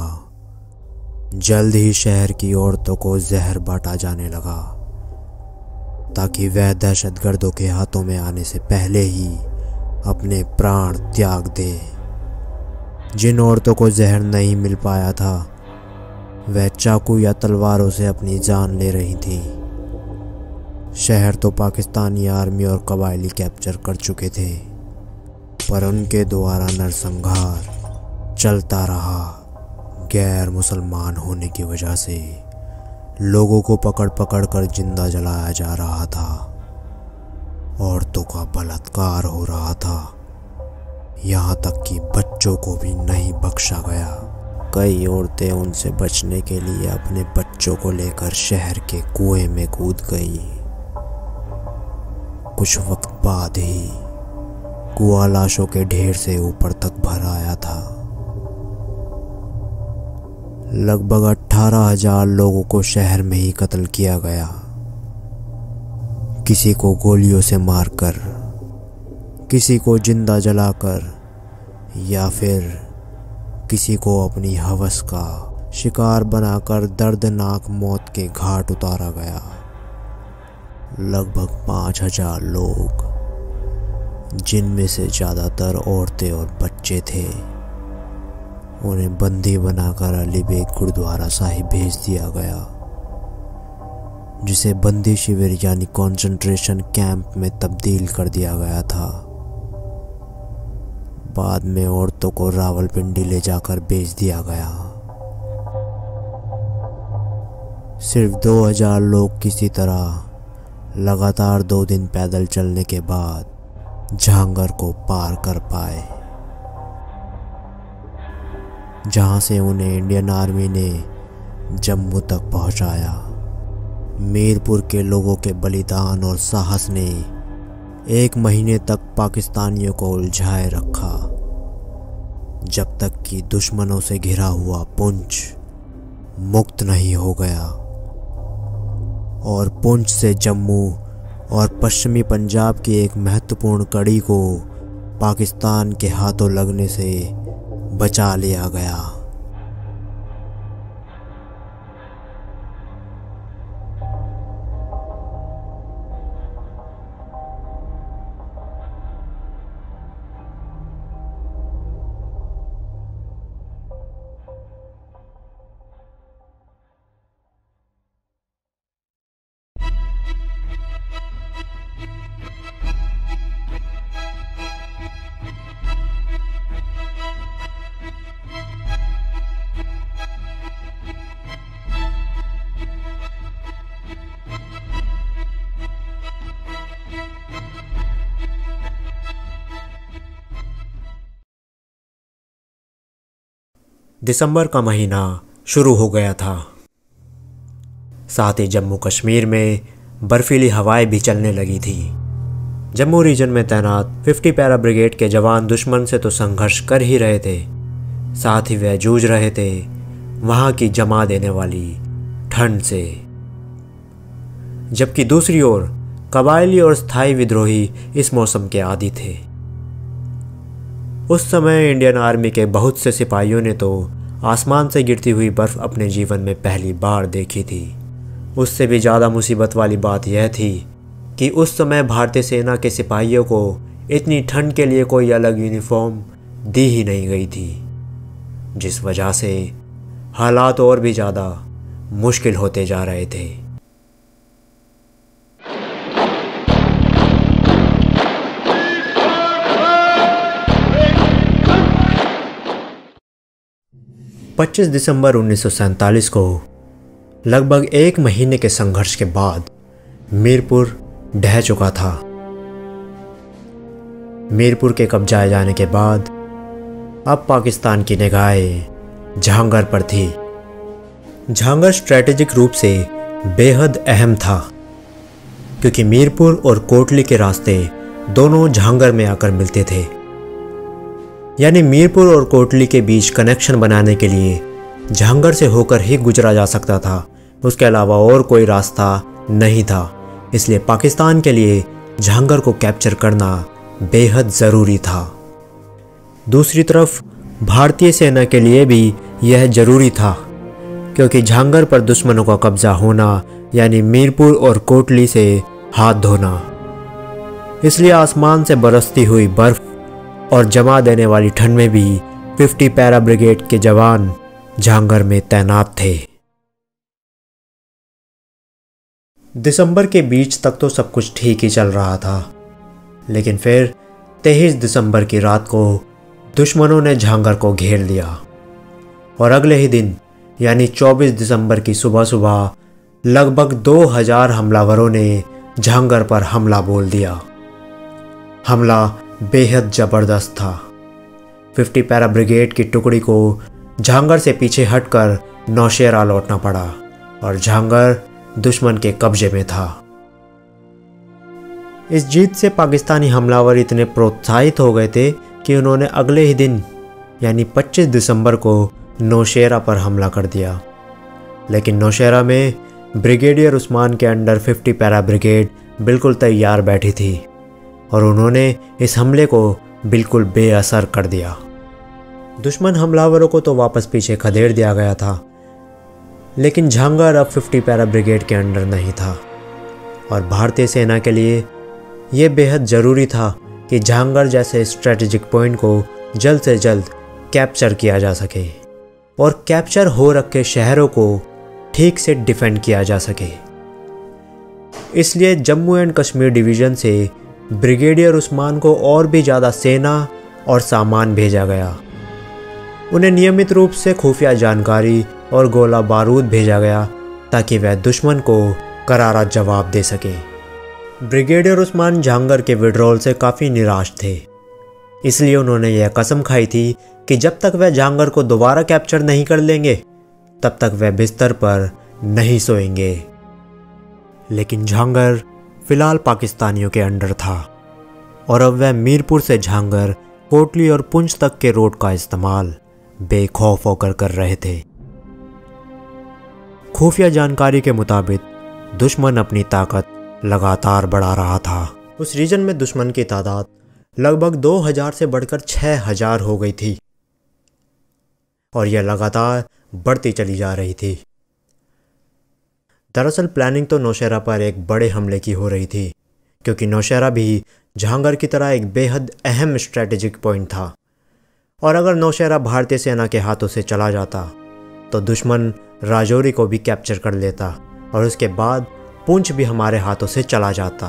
जल्द ही शहर की औरतों को जहर बांटा जाने लगा, ताकि वह दहशतगर्दों के हाथों में आने से पहले ही अपने प्राण त्याग दे। जिन औरतों को जहर नहीं मिल पाया था वह चाकू या तलवारों से अपनी जान ले रही थी। शहर तो पाकिस्तानी आर्मी और कबायली कैप्चर कर चुके थे, पर उनके द्वारा नरसंहार चलता रहा। गैर मुसलमान होने की वजह से लोगों को पकड़ पकड़ कर जिंदा जलाया जा रहा था। औरतों का बलात्कार हो रहा था, यहाँ तक कि बच्चों को भी नहीं बख्शा गया। कई औरतें उनसे बचने के लिए अपने बच्चों को लेकर शहर के कुएं में कूद गई। कुछ वक्त बाद ही कुआं लाशों के ढेर से ऊपर तक भर आया था। लगभग 18,000 लोगों को शहर में ही कत्ल किया गया, किसी को गोलियों से मारकर, किसी को जिंदा जलाकर, या फिर किसी को अपनी हवस का शिकार बनाकर दर्दनाक मौत के घाट उतारा गया। लगभग 5,000 लोग, जिनमें से ज़्यादातर औरतें और बच्चे थे, उन्हें बंदी बनाकर अली बेग गुरुद्वारा साहिब भेज दिया गया, जिसे बंदी शिविर यानी कंसंट्रेशन कैंप में तब्दील कर दिया गया था। बाद में औरतों को रावलपिंडी ले जाकर बेच दिया गया। सिर्फ 2,000 लोग किसी तरह लगातार 2 दिन पैदल चलने के बाद झांगर को पार कर पाए, जहां से उन्हें इंडियन आर्मी ने जम्मू तक पहुंचाया। मीरपुर के लोगों के बलिदान और साहस ने 1 महीने तक पाकिस्तानियों को उलझाए रखा, जब तक कि दुश्मनों से घिरा हुआ पुंछ मुक्त नहीं हो गया और पुंछ से जम्मू और पश्चिमी पंजाब की एक महत्वपूर्ण कड़ी को पाकिस्तान के हाथों लगने से बचा लिया गया। दिसंबर का महीना शुरू हो गया था। साथ ही जम्मू कश्मीर में बर्फीली हवाएं भी चलने लगी थी। जम्मू रीजन में तैनात 50 पैरा ब्रिगेड के जवान दुश्मन से तो संघर्ष कर ही रहे थे, साथ ही वह जूझ रहे थे वहाँ की जमा देने वाली ठंड से। जबकि दूसरी ओर कबायली और स्थायी विद्रोही इस मौसम के आदी थे। उस समय इंडियन आर्मी के बहुत से सिपाहियों ने तो आसमान से गिरती हुई बर्फ़ अपने जीवन में पहली बार देखी थी। उससे भी ज़्यादा मुसीबत वाली बात यह थी कि उस समय भारतीय सेना के सिपाहियों को इतनी ठंड के लिए कोई अलग यूनिफॉर्म दी ही नहीं गई थी, जिस वजह से हालात और भी ज़्यादा मुश्किल होते जा रहे थे। पच्चीस दिसंबर 1947 को लगभग 1 महीने के संघर्ष के बाद मीरपुर ढह चुका था। मीरपुर के कब्जाए जाने के बाद अब पाकिस्तान की निगाहें झांगर पर थी। झांगर स्ट्रैटेजिक रूप से बेहद अहम था, क्योंकि मीरपुर और कोटली के रास्ते दोनों झांगर में आकर मिलते थे। यानी मीरपुर और कोटली के बीच कनेक्शन बनाने के लिए झांगर से होकर ही गुजरा जा सकता था, उसके अलावा और कोई रास्ता नहीं था। इसलिए पाकिस्तान के लिए झांगर को कैप्चर करना बेहद ज़रूरी था। दूसरी तरफ भारतीय सेना के लिए भी यह ज़रूरी था, क्योंकि झांगर पर दुश्मनों का कब्जा होना यानी मीरपुर और कोटली से हाथ धोना। इसलिए आसमान से बरसती हुई बर्फ और जमा देने वाली ठंड में भी 50 पैरा ब्रिगेड के जवान झांगर में तैनात थे। दिसंबर के बीच तक तो सब कुछ ठीक ही चल रहा था, लेकिन फिर 23 दिसंबर की रात को दुश्मनों ने झांगर को घेर लिया और अगले ही दिन यानी 24 दिसंबर की सुबह सुबह लगभग 2000 हमलावरों ने झांगर पर हमला बोल दिया। हमला बेहद ज़बरदस्त था। 50 पैरा ब्रिगेड की टुकड़ी को झांगर से पीछे हटकर नौशेरा लौटना पड़ा और झांगर दुश्मन के कब्जे में था। इस जीत से पाकिस्तानी हमलावर इतने प्रोत्साहित हो गए थे कि उन्होंने अगले ही दिन यानी 25 दिसंबर को नौशेरा पर हमला कर दिया। लेकिन नौशेरा में ब्रिगेडियर उस्मान के अंडर 50 पैरा ब्रिगेड बिल्कुल तैयार बैठी थी और उन्होंने इस हमले को बिल्कुल बेअसर कर दिया। दुश्मन हमलावरों को तो वापस पीछे खदेड़ दिया गया था, लेकिन झांगर अब 50 पैरा ब्रिगेड के अंडर नहीं था और भारतीय सेना के लिए यह बेहद ज़रूरी था कि झांगर जैसे स्ट्रेटेजिक पॉइंट को जल्द से जल्द कैप्चर किया जा सके और कैप्चर हो रखे शहरों को ठीक से डिफेंड किया जा सके। इसलिए जम्मू एंड कश्मीर डिवीज़न से ब्रिगेडियर उस्मान को और भी ज़्यादा सेना और सामान भेजा गया। उन्हें नियमित रूप से खुफिया जानकारी और गोला बारूद भेजा गया ताकि वह दुश्मन को करारा जवाब दे सके। ब्रिगेडियर उस्मान झांगर के विड्रॉल से काफ़ी निराश थे, इसलिए उन्होंने यह कसम खाई थी कि जब तक वह झांगर को दोबारा कैप्चर नहीं कर लेंगे तब तक वह बिस्तर पर नहीं सोएंगे। लेकिन झांगर फिलहाल पाकिस्तानियों के अंडर था और अब वह मीरपुर से झांगर, कोटली और पुंछ तक के रोड का इस्तेमाल बेखौफ होकर कर रहे थे। खुफिया जानकारी के मुताबिक दुश्मन अपनी ताकत लगातार बढ़ा रहा था। उस रीजन में दुश्मन की तादाद लगभग 2000 से बढ़कर 6000 हो गई थी और यह लगातार बढ़ती चली जा रही थी। दरअसल प्लानिंग तो नौशेरा पर एक बड़े हमले की हो रही थी, क्योंकि नौशेरा भी झांगर की तरह एक बेहद अहम स्ट्रेटेजिक पॉइंट था और अगर नौशेरा भारतीय सेना के हाथों से चला जाता तो दुश्मन राजौरी को भी कैप्चर कर लेता और उसके बाद पुंछ भी हमारे हाथों से चला जाता।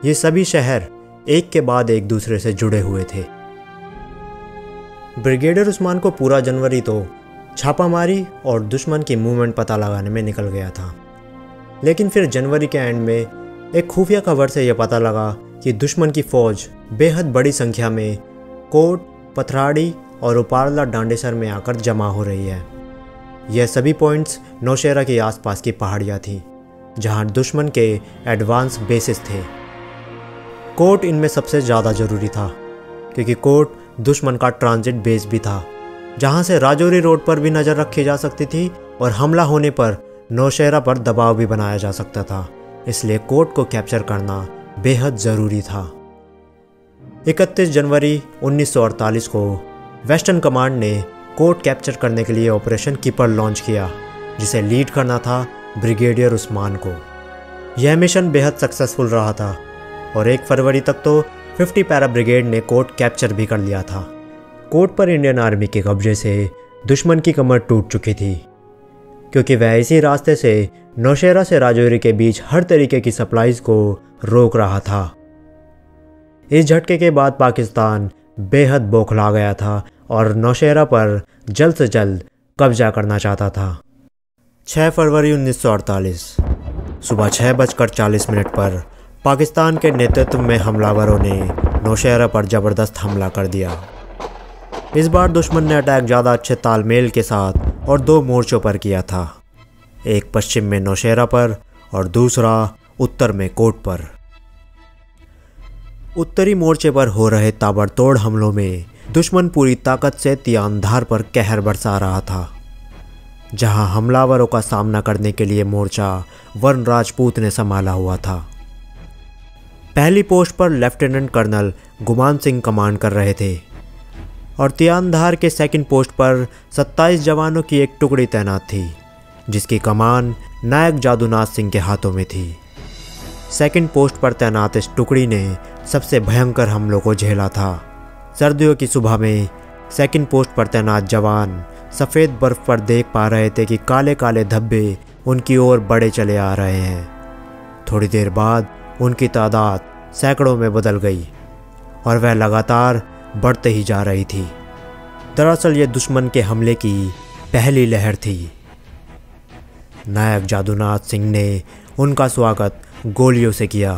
ये सभी शहर एक के बाद एक दूसरे से जुड़े हुए थे। ब्रिगेडियर उस्मान को पूरा जनवरी तो छापामारी और दुश्मन की मूवमेंट पता लगाने में निकल गया था, लेकिन फिर जनवरी के एंड में एक खुफिया खबर से यह पता लगा कि दुश्मन की फ़ौज बेहद बड़ी संख्या में कोट, पथराड़ी और उपारला डांडेसर में आकर जमा हो रही है। यह सभी पॉइंट्स नौशेरा के आसपास की पहाड़ियाँ थीं, जहाँ दुश्मन के एडवांस बेसिस थे। कोट इनमें सबसे ज़्यादा ज़रूरी था, क्योंकि कोट दुश्मन का ट्रांजिट बेस भी था, जहाँ से राजौरी रोड पर भी नज़र रखी जा सकती थी और हमला होने पर नौशेरा पर दबाव भी बनाया जा सकता था। इसलिए कोट को कैप्चर करना बेहद ज़रूरी था। 31 जनवरी 1948 को वेस्टर्न कमांड ने कोट कैप्चर करने के लिए ऑपरेशन कीपर लॉन्च किया, जिसे लीड करना था ब्रिगेडियर उस्मान को। यह मिशन बेहद सक्सेसफुल रहा था और 1 फरवरी तक तो 50 पैरा ब्रिगेड ने कोट कैप्चर भी कर लिया था। कोट पर इंडियन आर्मी के कब्जे से दुश्मन की कमर टूट चुकी थी, क्योंकि वह इसी रास्ते से नौशेरा से राजौरी के बीच हर तरीके की सप्लाईज को रोक रहा था। इस झटके के बाद पाकिस्तान बेहद बौखला गया था और नौशेरा पर जल्द से जल्द कब्जा करना चाहता था। 6 फरवरी 1948 सुबह 6:40 पर पाकिस्तान के नेतृत्व में हमलावरों ने नौशेरा पर ज़बरदस्त हमला कर दिया। इस बार दुश्मन ने अटैक ज़्यादा अच्छे तालमेल के साथ और 2 मोर्चों पर किया था, एक पश्चिम में नौशेरा पर और दूसरा उत्तर में कोट पर। उत्तरी मोर्चे पर हो रहे ताबड़तोड़ हमलों में दुश्मन पूरी ताकत से तियानधार पर कहर बरसा रहा था, जहां हमलावरों का सामना करने के लिए मोर्चा वर्ण राजपूत ने संभाला हुआ था। पहली पोस्ट पर lieutenant colonel Guman Singh command कर रहे थे और तियानधार के सेकंड पोस्ट पर 27 जवानों की एक टुकड़ी तैनात थी, जिसकी कमान नायक जादूनाथ सिंह के हाथों में थी। सेकंड पोस्ट पर तैनात इस टुकड़ी ने सबसे भयंकर हमलों को झेला था। सर्दियों की सुबह में सेकंड पोस्ट पर तैनात जवान सफ़ेद बर्फ पर देख पा रहे थे कि काले काले धब्बे उनकी ओर बढ़े चले आ रहे हैं। थोड़ी देर बाद उनकी तादाद सैकड़ों में बदल गई और वह लगातार बढ़ते ही जा रही थी। दरअसल ये दुश्मन के हमले की पहली लहर थी। नायक जादूनाथ सिंह ने उनका स्वागत गोलियों से किया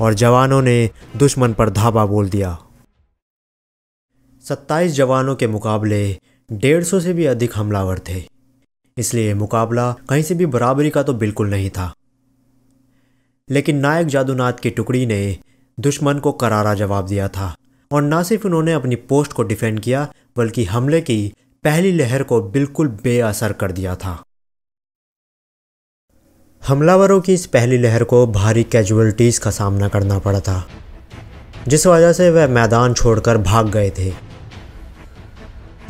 और जवानों ने दुश्मन पर धावा बोल दिया। 27 जवानों के मुकाबले 150 से भी अधिक हमलावर थे, इसलिए मुकाबला कहीं से भी बराबरी का तो बिल्कुल नहीं था। लेकिन नायक जादूनाथ की टुकड़ी ने दुश्मन को करारा जवाब दिया था और न सिर्फ उन्होंने अपनी पोस्ट को डिफेंड किया बल्कि हमले की पहली लहर को बिल्कुल बेअसर कर दिया था। हमलावरों की इस पहली लहर को भारी कैजुअलिटीज़ का सामना करना पड़ा था, जिस वजह से वह मैदान छोड़कर भाग गए थे।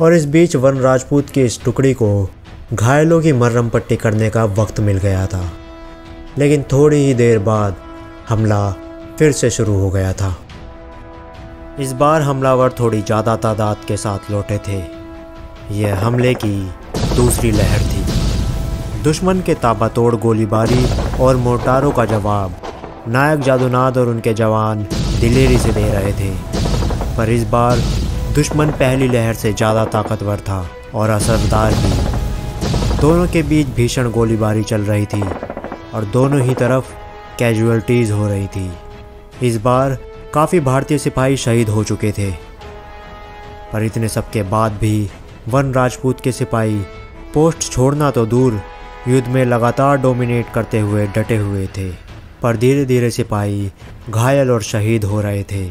और इस बीच वन राजपूत की इस टुकड़ी को घायलों की मरहम पट्टी करने का वक्त मिल गया था। लेकिन थोड़ी ही देर बाद हमला फिर से शुरू हो गया था। इस बार हमलावर थोड़ी ज़्यादा तादाद के साथ लौटे थे। यह हमले की दूसरी लहर थी। दुश्मन के ताबड़तोड़ गोलीबारी और मोर्टारों का जवाब नायक जादूनाथ और उनके जवान दिलेरी से दे रहे थे। पर इस बार दुश्मन पहली लहर से ज़्यादा ताकतवर था और असरदार भी। दोनों के बीच भीषण गोलीबारी चल रही थी और दोनों ही तरफ कैजुअलिटीज़ हो रही थी। इस बार काफ़ी भारतीय सिपाही शहीद हो चुके थे, पर इतने सब के बाद भी वन राजपूत के सिपाही पोस्ट छोड़ना तो दूर युद्ध में लगातार डोमिनेट करते हुए डटे हुए थे। पर धीरे धीरे सिपाही घायल और शहीद हो रहे थे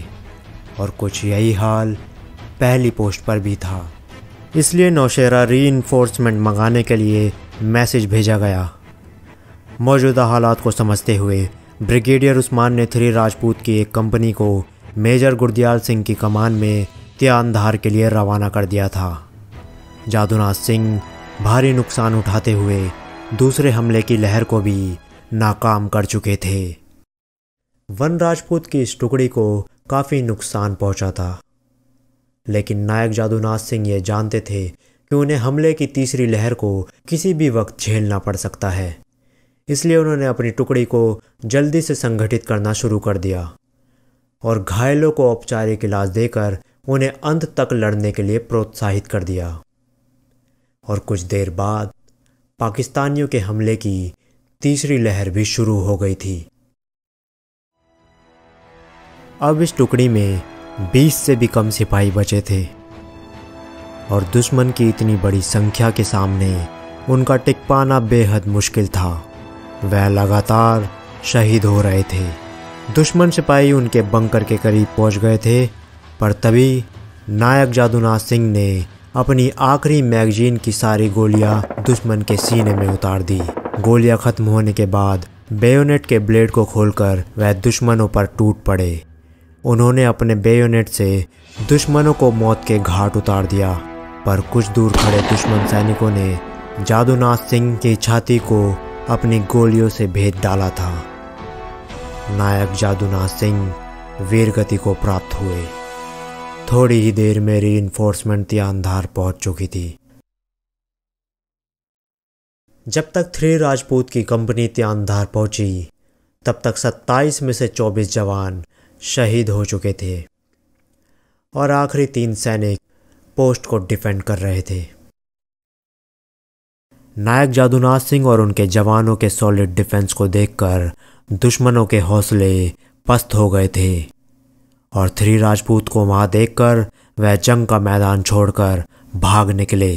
और कुछ यही हाल पहली पोस्ट पर भी था। इसलिए नौशेरा रीइंफोर्समेंट मंगाने के लिए मैसेज भेजा गया। मौजूदा हालात को समझते हुए ब्रिगेडियर उस्मान ने 3 राजपूत की एक कंपनी को मेजर गुरदयाल सिंह की कमान में त्यानधार के लिए रवाना कर दिया था। जादूनाथ सिंह भारी नुकसान उठाते हुए दूसरे हमले की लहर को भी नाकाम कर चुके थे। वन राजपूत की इस टुकड़ी को काफ़ी नुकसान पहुंचा था, लेकिन नायक जादूनाथ सिंह ये जानते थे कि उन्हें हमले की तीसरी लहर को किसी भी वक्त झेलना पड़ सकता है। इसलिए उन्होंने अपनी टुकड़ी को जल्दी से संगठित करना शुरू कर दिया और घायलों को औपचारिक इलाज देकर उन्हें अंत तक लड़ने के लिए प्रोत्साहित कर दिया। और कुछ देर बाद पाकिस्तानियों के हमले की तीसरी लहर भी शुरू हो गई थी। अब इस टुकड़ी में 20 से भी कम सिपाही बचे थे और दुश्मन की इतनी बड़ी संख्या के सामने उनका टिक पाना बेहद मुश्किल था। वह लगातार शहीद हो रहे थे। दुश्मन सिपाही उनके बंकर के करीब पहुंच गए थे, पर तभी नायक जादूनाथ सिंह ने अपनी आखिरी मैगजीन की सारी गोलियां दुश्मन के सीने में उतार दी। गोलियां खत्म होने के बाद बेयोनेट के ब्लेड को खोलकर वह दुश्मनों पर टूट पड़े। उन्होंने अपने बेयोनेट से दुश्मनों को मौत के घाट उतार दिया, पर कुछ दूर खड़े दुश्मन सैनिकों ने जादूनाथ सिंह की छाती को अपनी गोलियों से भेद डाला था। नायक जादूनाथ सिंह वीरगति को प्राप्त हुए। थोड़ी ही देर में रीइंफोर्समेंट त्यानधार पहुंच चुकी थी। जब तक 3 राजपूत की कंपनी त्यानधार पहुंची, तब तक 27 में से 24 जवान शहीद हो चुके थे और आखिरी 3 सैनिक पोस्ट को डिफेंड कर रहे थे। नायक जादूनाथ सिंह और उनके जवानों के सॉलिड डिफेंस को देखकर दुश्मनों के हौसले पस्त हो गए थे और 3 राजपूत को वहां देखकर वह जंग का मैदान छोड़कर भाग निकले।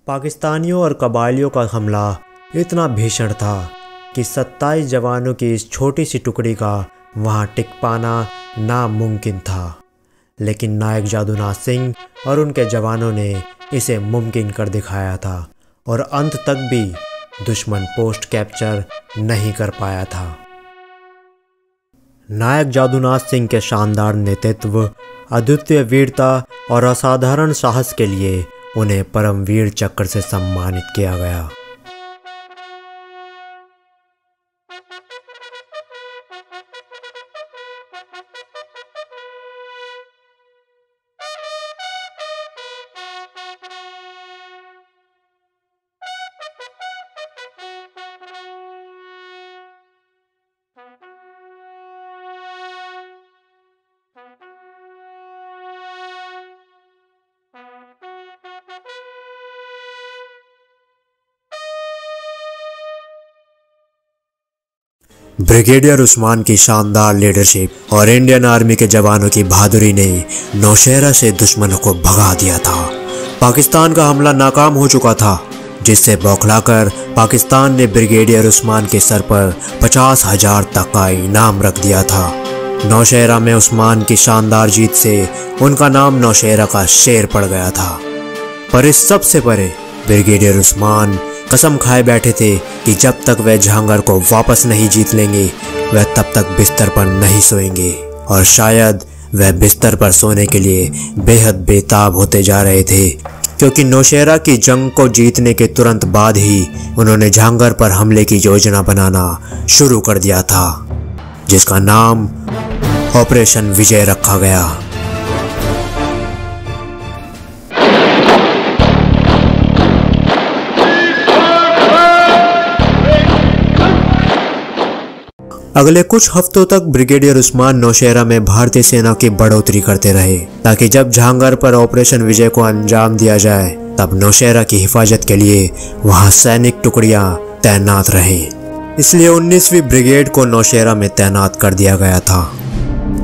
पाकिस्तानियों और कबायलियों का हमला इतना भीषण था कि 27 जवानों की इस छोटी सी टुकड़ी का वहां टिक पाना नामुमकिन था। लेकिन नायक जादूनाथ सिंह और उनके जवानों ने इसे मुमकिन कर दिखाया था और अंत तक भी दुश्मन पोस्ट कैप्चर नहीं कर पाया था। नायक जादूनाथ सिंह के शानदार नेतृत्व, अद्वितीय वीरता और असाधारण साहस के लिए उन्हें परमवीर चक्र से सम्मानित किया गया। ब्रिगेडियर उस्मान की शानदार लीडरशिप और इंडियन आर्मी के जवानों की बहादुरी ने नौशहरा से दुश्मनों को भगा दिया था। पाकिस्तान का हमला नाकाम हो चुका था, जिससे बौखलाकर पाकिस्तान ने ब्रिगेडियर उस्मान के सर पर 50,000 तक का इनाम रख दिया था। नौशहरा में उस्मान की शानदार जीत से उनका नाम नौशहरा का शेर पड़ गया था। पर इस सब से परे ब्रिगेडियर उस्मान कसम खाए बैठे थे कि जब तक वह जहांगीर को वापस नहीं जीत लेंगे वह तब तक बिस्तर पर नहीं सोएंगे। और शायद वह बिस्तर पर सोने के लिए बेहद बेताब होते जा रहे थे, क्योंकि नौशहरा की जंग को जीतने के तुरंत बाद ही उन्होंने जहांगीर पर हमले की योजना बनाना शुरू कर दिया था, जिसका नाम ऑपरेशन विजय रखा गया। अगले कुछ हफ्तों तक ब्रिगेडियर उस्मान नौशहरा में भारतीय सेना की बढ़ोतरी करते रहे, ताकि जब जहांगीर पर ऑपरेशन विजय को अंजाम दिया जाए तब नौशहरा की हिफाजत के लिए वहां सैनिक टुकड़ियां तैनात रहे। इसलिए 19वीं ब्रिगेड को नौशहरा में तैनात कर दिया गया था।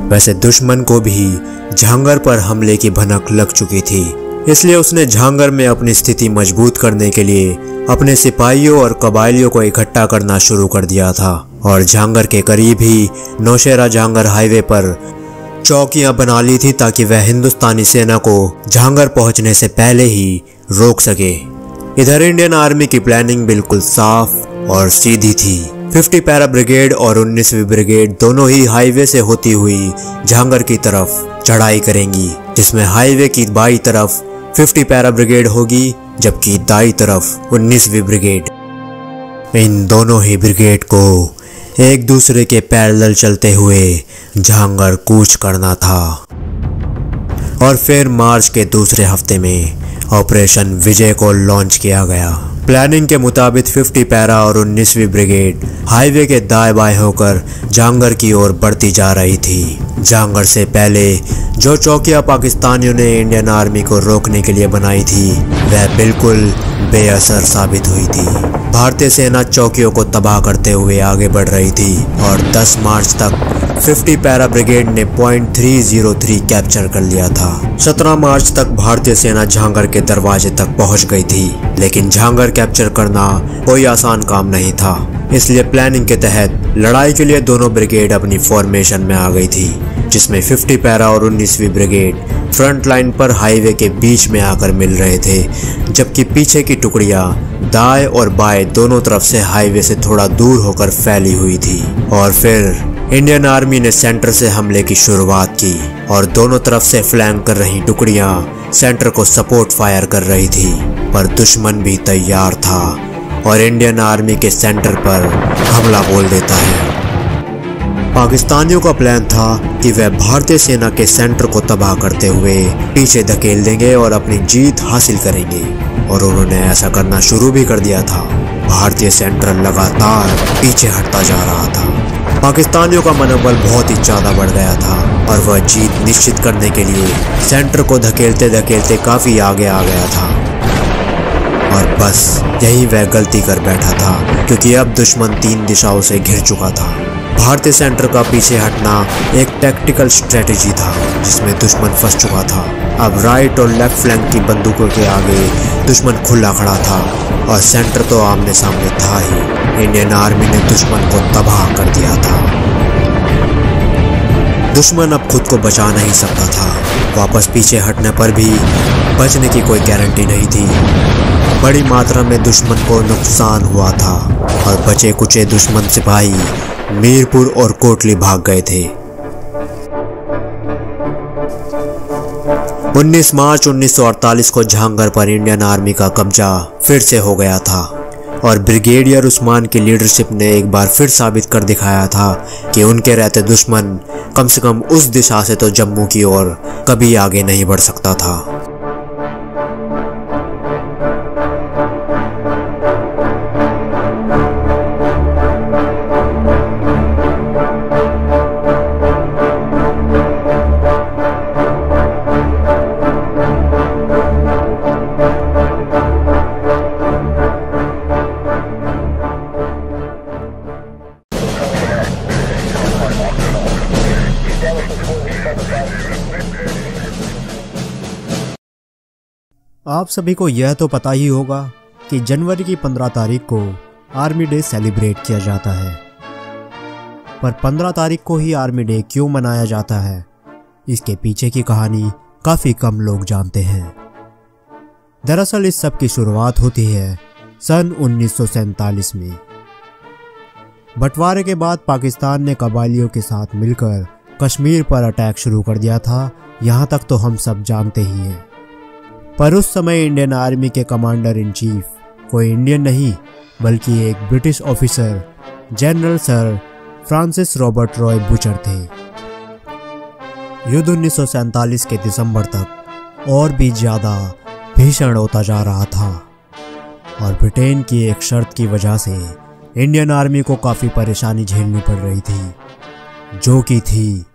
वैसे दुश्मन को भी जहांगीर पर हमले की भनक लग चुकी थी, इसलिए उसने जहांगीर में अपनी स्थिति मजबूत करने के लिए अपने सिपाहियों और कबायलियों को इकट्ठा करना शुरू कर दिया था। और जहांगीर के करीब ही नौशहरा जहांगीर हाईवे पर चौकियां बना ली थी, ताकि वह हिंदुस्तानी सेना को जहांगीर पहुंचने से पहले ही रोक सके। इधर इंडियन आर्मी की प्लानिंग बिल्कुल साफ और सीधी थी। 50 पैरा ब्रिगेड और 19वीं ब्रिगेड दोनों ही हाईवे से होती हुई जहांगीर की तरफ चढ़ाई करेंगी, जिसमें हाईवे की बाईं तरफ 50 पैरा ब्रिगेड होगी, जबकि दाईं तरफ 19वीं ब्रिगेड। इन दोनों ही ब्रिगेड को एक दूसरे के पैरेलल चलते हुए जहांगीर कूच करना था। और फिर मार्च के दूसरे हफ्ते में ऑपरेशन विजय को लॉन्च किया गया। प्लानिंग के मुताबिक 50 पैरा और 19वीं ब्रिगेड हाईवे के दाएं बाएं होकर जहांगीर की ओर बढ़ती जा रही थी। जहांगीर से पहले जो चौकियां पाकिस्तानियों ने इंडियन आर्मी को रोकने के लिए बनाई थी वह बिल्कुल बेअसर साबित हुई थी। भारतीय सेना चौकियों को तबाह करते हुए आगे बढ़ रही थी और 10 मार्च तक 50 पैरा ब्रिगेड ने पॉइंट 303 कैप्चर कर लिया था। 17 मार्च तक भारतीय सेना जहांगीर के दरवाजे तक पहुंच गई थी, लेकिन जहांगीर कैप्चर करना कोई आसान काम नहीं था। इसलिए प्लानिंग के तहत लड़ाई के लिए दोनों ब्रिगेड अपनी फॉर्मेशन में आ गई थी, जिसमें 50 पैरा और 19वीं ब्रिगेड फ्रंट लाइन पर हाईवे के बीच में आकर मिल रहे थे, जबकि पीछे की टुकड़ियां दाएं और बाएं दोनों तरफ से हाईवे से थोड़ा दूर होकर फैली हुई थी। और फिर इंडियन आर्मी ने सेंटर से हमले की शुरुआत की और दोनों तरफ से फ्लैंक कर रही टुकड़ियां सेंटर को सपोर्ट फायर कर रही थी। पर दुश्मन भी तैयार था और इंडियन आर्मी के सेंटर पर हमला बोल देता है। पाकिस्तानियों का प्लान था कि वह भारतीय सेना के सेंटर को तबाह करते हुए पीछे धकेल देंगे और अपनी जीत हासिल करेंगे, और उन्होंने ऐसा करना शुरू भी कर दिया था। भारतीय सेंटर लगातार पीछे हटता जा रहा था। पाकिस्तानियों का मनोबल बहुत ही ज़्यादा बढ़ गया था और वह जीत निश्चित करने के लिए सेंटर को धकेलते धकेलते काफ़ी आगे आ गया था। और बस यही वह गलती कर बैठा था, क्योंकि अब दुश्मन 3 दिशाओं से घिर चुका था। भारतीय सेंटर का पीछे हटना एक टैक्टिकल स्ट्रेटेजी था, जिसमें दुश्मन फंस चुका था। अब राइट और लेफ्ट फ्लैंक की बंदूकों के आगे दुश्मन खुला खड़ा था और सेंटर तो आमने सामने था ही। इंडियन आर्मी ने दुश्मन को तबाह कर दिया था। दुश्मन अब खुद को बचा नहीं सकता था। वापस पीछे हटने पर भी बचने की कोई गारंटी नहीं थी। बड़ी मात्रा में दुश्मन को नुकसान हुआ था और बचे कुचे दुश्मन सिपाही मीरपुर और कोटली भाग गए थे। 19 मार्च 1948 को जहांगीर पर इंडियन आर्मी का कब्जा फिर से हो गया था और ब्रिगेडियर उस्मान की लीडरशिप ने एक बार फिर साबित कर दिखाया था कि उनके रहते दुश्मन कम से कम उस दिशा से तो जम्मू की ओर कभी आगे नहीं बढ़ सकता था। आप सभी को यह तो पता ही होगा कि जनवरी की 15 तारीख को आर्मी डे सेलिब्रेट किया जाता है। पर 15 तारीख को ही आर्मी डे क्यों मनाया जाता है, इसके पीछे की कहानी काफ़ी कम लोग जानते हैं। दरअसल इस सब की शुरुआत होती है सन 1947 में। बंटवारे के बाद पाकिस्तान ने कबायलियों के साथ मिलकर कश्मीर पर अटैक शुरू कर दिया था, यहाँ तक तो हम सब जानते ही हैं। पर उस समय इंडियन आर्मी के कमांडर इन चीफ कोई इंडियन नहीं बल्कि एक British officer general sir Francis Robert Roy butcher थे। युद्ध 1947 के दिसंबर तक और भी ज़्यादा भीषण होता जा रहा था और ब्रिटेन की एक शर्त की वजह से इंडियन आर्मी को काफ़ी परेशानी झेलनी पड़ रही थी, जो कि थी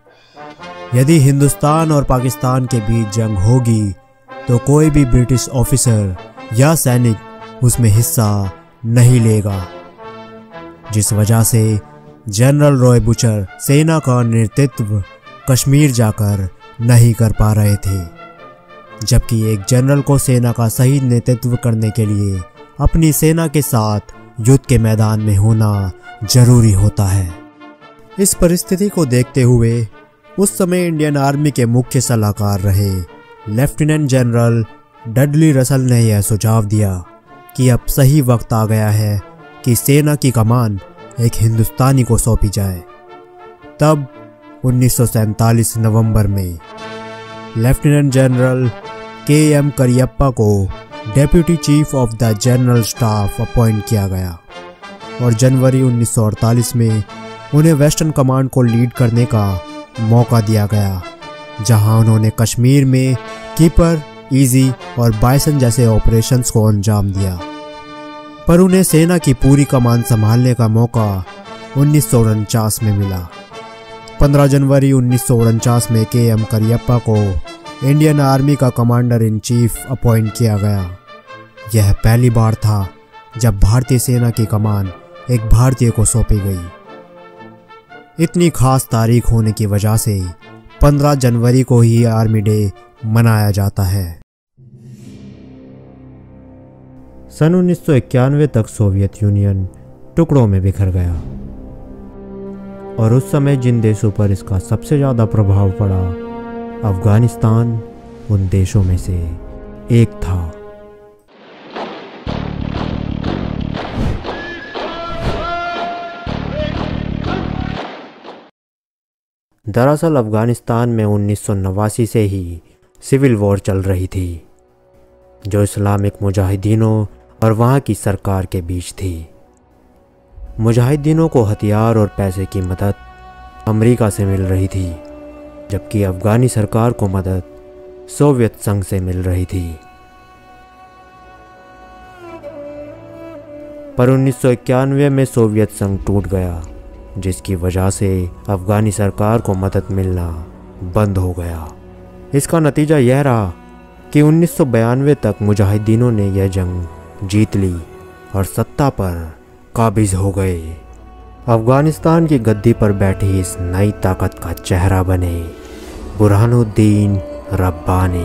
यदि हिंदुस्तान और पाकिस्तान के बीच जंग होगी तो कोई भी ब्रिटिश ऑफिसर या सैनिक उसमें हिस्सा नहीं लेगा, जिस वजह से जनरल रॉय बुचर सेना का नेतृत्व कश्मीर जाकर नहीं कर पा रहे थे, जबकि एक जनरल को सेना का सही नेतृत्व करने के लिए अपनी सेना के साथ युद्ध के मैदान में होना जरूरी होता है। इस परिस्थिति को देखते हुए उस समय इंडियन आर्मी के मुख्य सलाहकार रहे लेफ्टिनेंट जनरल डडली रसल ने यह सुझाव दिया कि अब सही वक्त आ गया है कि सेना की कमान एक हिंदुस्तानी को सौंपी जाए। तब 1947 नवंबर में लेफ्टिनेंट जनरल के.एम. करियप्पा को deputy chief of the general staff appoint किया गया और जनवरी 1948 में उन्हें वेस्टर्न कमांड को लीड करने का मौका दिया गया, जहां उन्होंने कश्मीर में कीपर, ईजी और बाइसन जैसे ऑपरेशंस को अंजाम दिया। पर उन्हें सेना की पूरी कमान संभालने का मौका 1949 में मिला। 15 जनवरी 1949 में के.एम. करियप्पा को इंडियन आर्मी का कमांडर इन चीफ अपॉइंट किया गया। यह पहली बार था जब भारतीय सेना की कमान एक भारतीय को सौंपी गई। इतनी खास तारीख होने की वजह से 15 जनवरी को ही आर्मी डे मनाया जाता है। सन 1991 तक सोवियत यूनियन टुकड़ों में बिखर गया और उस समय जिन देशों पर इसका सबसे ज़्यादा प्रभाव पड़ा, अफगानिस्तान उन देशों में से एक था। दरअसल अफगानिस्तान में 1989 से ही सिविल वॉर चल रही थी, जो इस्लामिक मुजाहिदीनों और वहाँ की सरकार के बीच थी। मुजाहिदीनों को हथियार और पैसे की मदद अमेरिका से मिल रही थी, जबकि अफगानी सरकार को मदद सोवियत संघ से मिल रही थी। पर 1991 में सोवियत संघ टूट गया, जिसकी वजह से अफगानी सरकार को मदद मिलना बंद हो गया। इसका नतीजा यह रहा कि 1992 तक मुजाहिदीनों ने यह जंग जीत ली और सत्ता पर काबिज हो गए। अफगानिस्तान की गद्दी पर बैठी इस नई ताकत का चेहरा बने बुरहानुद्दीन रब्बानी।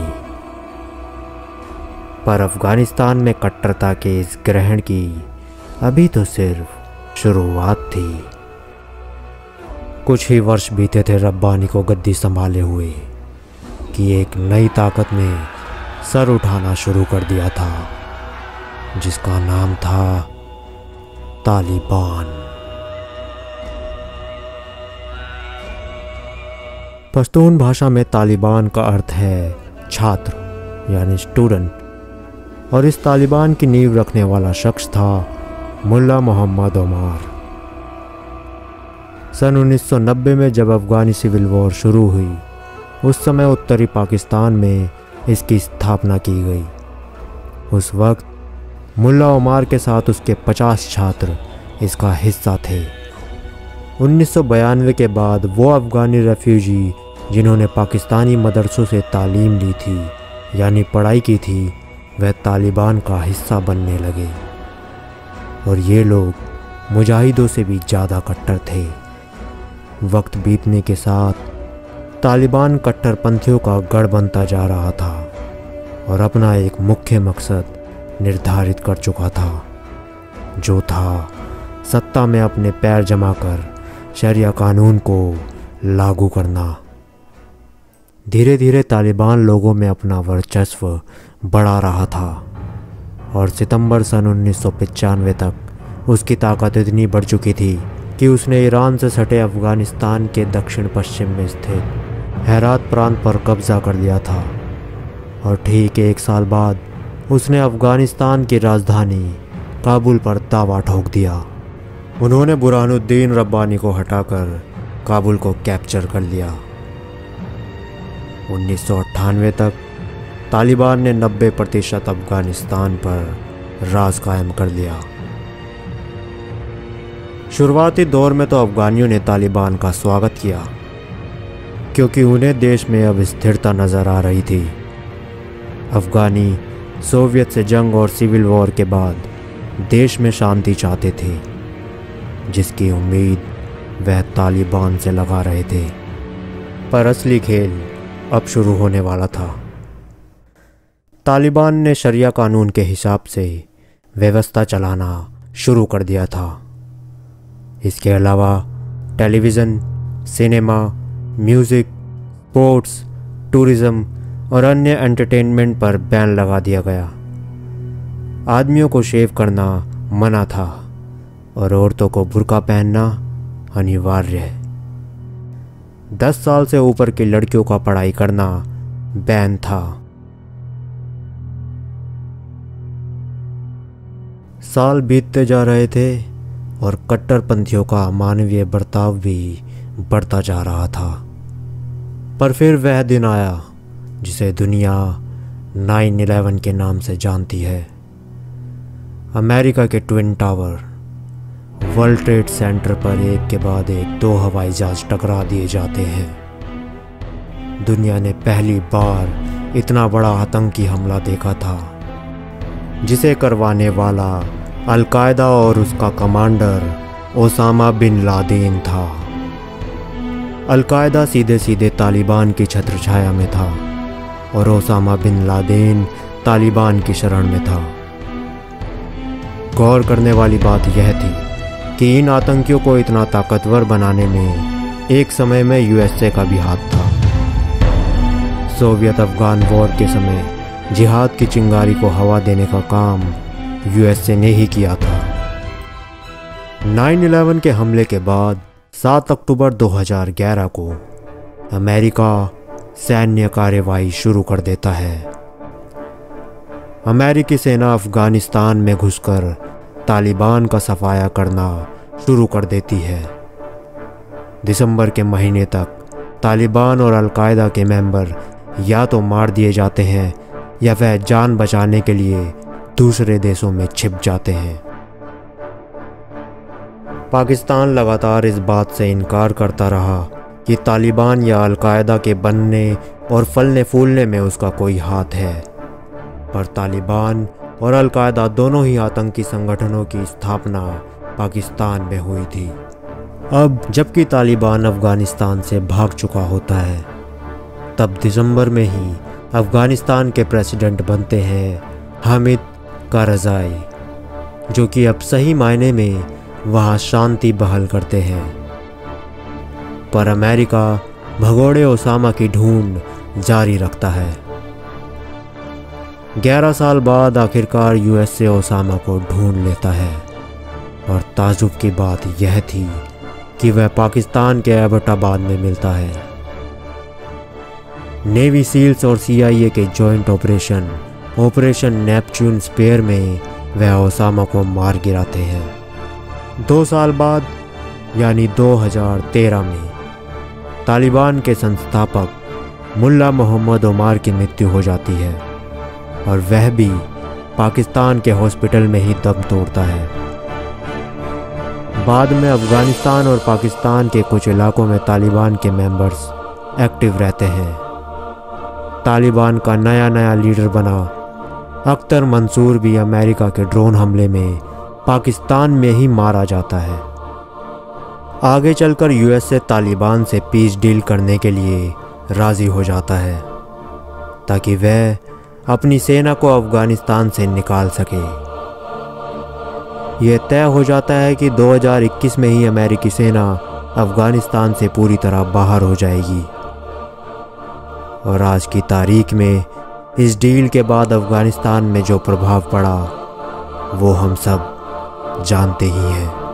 पर अफगानिस्तान में कट्टरता के इस ग्रहण की अभी तो सिर्फ शुरुआत थी। कुछ ही वर्ष बीते थे रब्बानी को गद्दी संभाले हुए कि एक नई ताकत ने सर उठाना शुरू कर दिया था, जिसका नाम था तालिबान। पश्तून भाषा में तालिबान का अर्थ है छात्र यानी स्टूडेंट, और इस तालिबान की नींव रखने वाला शख्स था मुल्ला मोहम्मद ओमार। सन 1990 में जब अफगानी सिविल वॉर शुरू हुई, उस समय उत्तरी पाकिस्तान में इसकी स्थापना की गई। उस वक्त मुल्ला ओमार के साथ उसके 50 छात्र इसका हिस्सा थे। 1992 के बाद वो अफगानी रेफ्यूजी जिन्होंने पाकिस्तानी मदरसों से तालीम ली थी यानी पढ़ाई की थी, वह तालिबान का हिस्सा बनने लगे और ये लोग मुजाहिदों से भी ज़्यादा कट्टर थे। वक्त बीतने के साथ तालिबान कट्टरपंथियों का गढ़ बनता जा रहा था और अपना एक मुख्य मकसद निर्धारित कर चुका था, जो था सत्ता में अपने पैर जमाकर शरिया कानून को लागू करना। धीरे धीरे तालिबान लोगों में अपना वर्चस्व बढ़ा रहा था और सितंबर सन 1995 तक उसकी ताकत इतनी बढ़ चुकी थी कि उसने ईरान से सटे अफ़गानिस्तान के दक्षिण पश्चिम में स्थित हेरात प्रांत पर कब्ज़ा कर लिया था और ठीक 1 साल बाद उसने अफ़गानिस्तान की राजधानी काबुल पर दावा ठोक दिया। उन्होंने बुरहानुद्दीन रब्बानी को हटाकर काबुल को कैप्चर कर लिया। 1998 तक तालिबान ने 90% अफ़गानिस्तान पर राज कायम कर लिया। शुरुआती दौर में तो अफ़गानियों ने तालिबान का स्वागत किया, क्योंकि उन्हें देश में अब स्थिरता नज़र आ रही थी। अफ़गानी सोवियत से जंग और सिविल वॉर के बाद देश में शांति चाहते थे, जिसकी उम्मीद वह तालिबान से लगा रहे थे। पर असली खेल अब शुरू होने वाला था। तालिबान ने शरिया कानून के हिसाब से व्यवस्था चलाना शुरू कर दिया था। इसके अलावा television, cinema, music, sports, tourism और अन्य एंटरटेनमेंट पर बैन लगा दिया गया। आदमियों को शेव करना मना था और औरतों को बुर्का पहनना अनिवार्य है। 10 साल से ऊपर की लड़कियों का पढ़ाई करना बैन था। साल बीतते जा रहे थे और कट्टरपंथियों का अमानवीय बर्ताव भी बढ़ता जा रहा था। पर फिर वह दिन आया जिसे दुनिया 9/11 के नाम से जानती है। अमेरिका के twin tower, world trade centre पर एक के बाद एक 2 हवाई जहाज टकरा दिए जाते हैं। दुनिया ने पहली बार इतना बड़ा आतंकी हमला देखा था, जिसे करवाने वाला अल-कायदा और उसका कमांडर ओसामा बिन लादेन था। अल-कायदा सीधे सीधे तालिबान की छत्रछाया में था और ओसामा बिन लादेन तालिबान की शरण में था। गौर करने वाली बात यह थी कि इन आतंकियों को इतना ताकतवर बनाने में एक समय में यूएसए का भी हाथ था। सोवियत अफगान वॉर के समय जिहाद की चिंगारी को हवा देने का काम यूएसए ने ही किया था। 9/11 के हमले के बाद 7 अक्टूबर 2011 को अमेरिका सैन्य कार्यवाही शुरू कर देता है। अमेरिकी सेना अफगानिस्तान में घुसकर तालिबान का सफाया करना शुरू कर देती है। दिसंबर के महीने तक तालिबान और अल-कायदा के मेंबर या तो मार दिए जाते हैं या वह जान बचाने के लिए दूसरे देशों में छिप जाते हैं। पाकिस्तान लगातार इस बात से इनकार करता रहा कि तालिबान या अल-कायदा के बनने और फलने फूलने में उसका कोई हाथ है, पर तालिबान और अल-कायदा दोनों ही आतंकी संगठनों की स्थापना पाकिस्तान में हुई थी। अब जबकि तालिबान अफ़गानिस्तान से भाग चुका होता है, तब दिसंबर में ही अफ़गानिस्तान के प्रेसिडेंट बनते हैं हामिद कारज़ाई, जो कि अब सही मायने में वहाँ शांति बहाल करते हैं। पर अमेरिका भगोड़े ओसामा की ढूंढ जारी रखता है। 11 साल बाद आखिरकार यूएसए ओसामा को ढूंढ लेता है और ताजुब की बात यह थी कि वह पाकिस्तान के एबटाबाद में मिलता है। नेवी सील्स और CIA के जॉइंट ऑपरेशन नेपच्यून स्पेयर में वह ओसामा को मार गिराते हैं। 2 साल बाद यानी 2013 में तालिबान के संस्थापक मुल्ला मोहम्मद ओमार की मृत्यु हो जाती है और वह भी पाकिस्तान के हॉस्पिटल में ही दम तोड़ता है। बाद में अफ़गानिस्तान और पाकिस्तान के कुछ इलाकों में तालिबान के मेंबर्स एक्टिव रहते हैं। तालिबान का नया लीडर बना अख्तर मंसूर भी अमेरिका के ड्रोन हमले में पाकिस्तान में ही मारा जाता है। आगे चलकर यूएसए तालिबान से पीस डील करने के लिए राज़ी हो जाता है ताकि वह अपनी सेना को अफ़गानिस्तान से निकाल सके। यह तय हो जाता है कि 2021 में ही अमेरिकी सेना अफ़गानिस्तान से पूरी तरह बाहर हो जाएगी। और आज की तारीख में इस डील के बाद अफ़गानिस्तान में जो प्रभाव पड़ा वो हम सब जानते ही हैं।